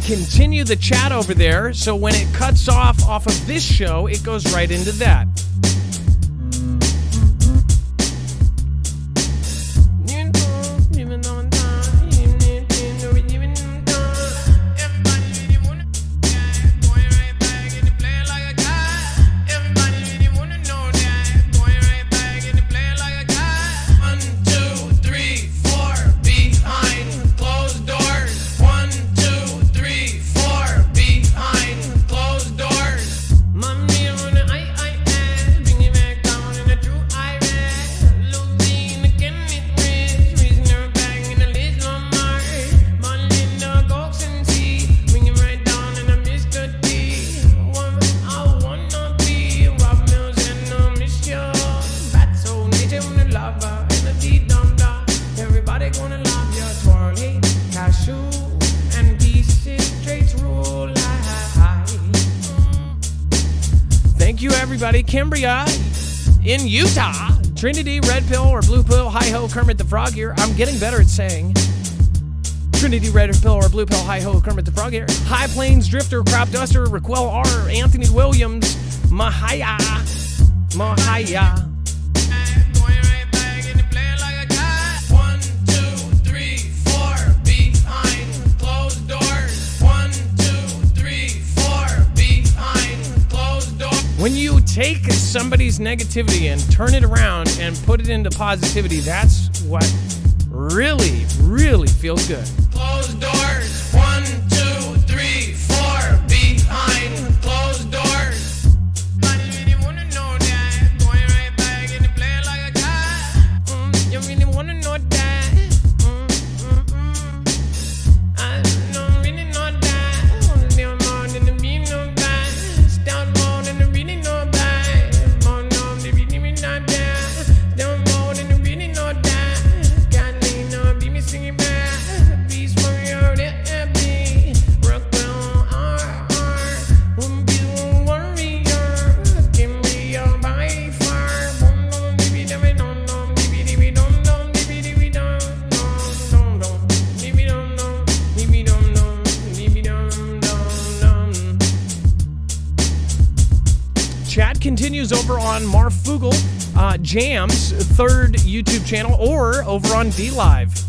S1: continue the chat over there, so when it cuts off of this show, it goes right into that. Cambria in Utah. Trinity, Red Pill, or Blue Pill, Hi-Ho, Kermit the Frog here. I'm getting better at saying Trinity, Red Pill, or Blue Pill, Hi-Ho, Kermit the Frog here. High Plains Drifter, Crop Duster, Raquel R, Anthony Williams, Mahaya. When you take somebody's negativity and turn it around and put it into positivity, that's what really, really feels good.
S2: Closed doors. 1, 2, 3, 4. Behind closed doors. But you really wanna know that? Going right back in the play like a guy. You really wanna know that? I don't really know that. Wanna live more than the beam no that. Start more than the really know that. More than the really not that. Don't more than the really know that. Can't leave no be me singing back. Beats for your happy. Rock well, won't be a warrior. Give me your by far. Don't be the don't be don't be
S1: Chat continues over on Marfoogle Jams, third YouTube channel, or over on DLive.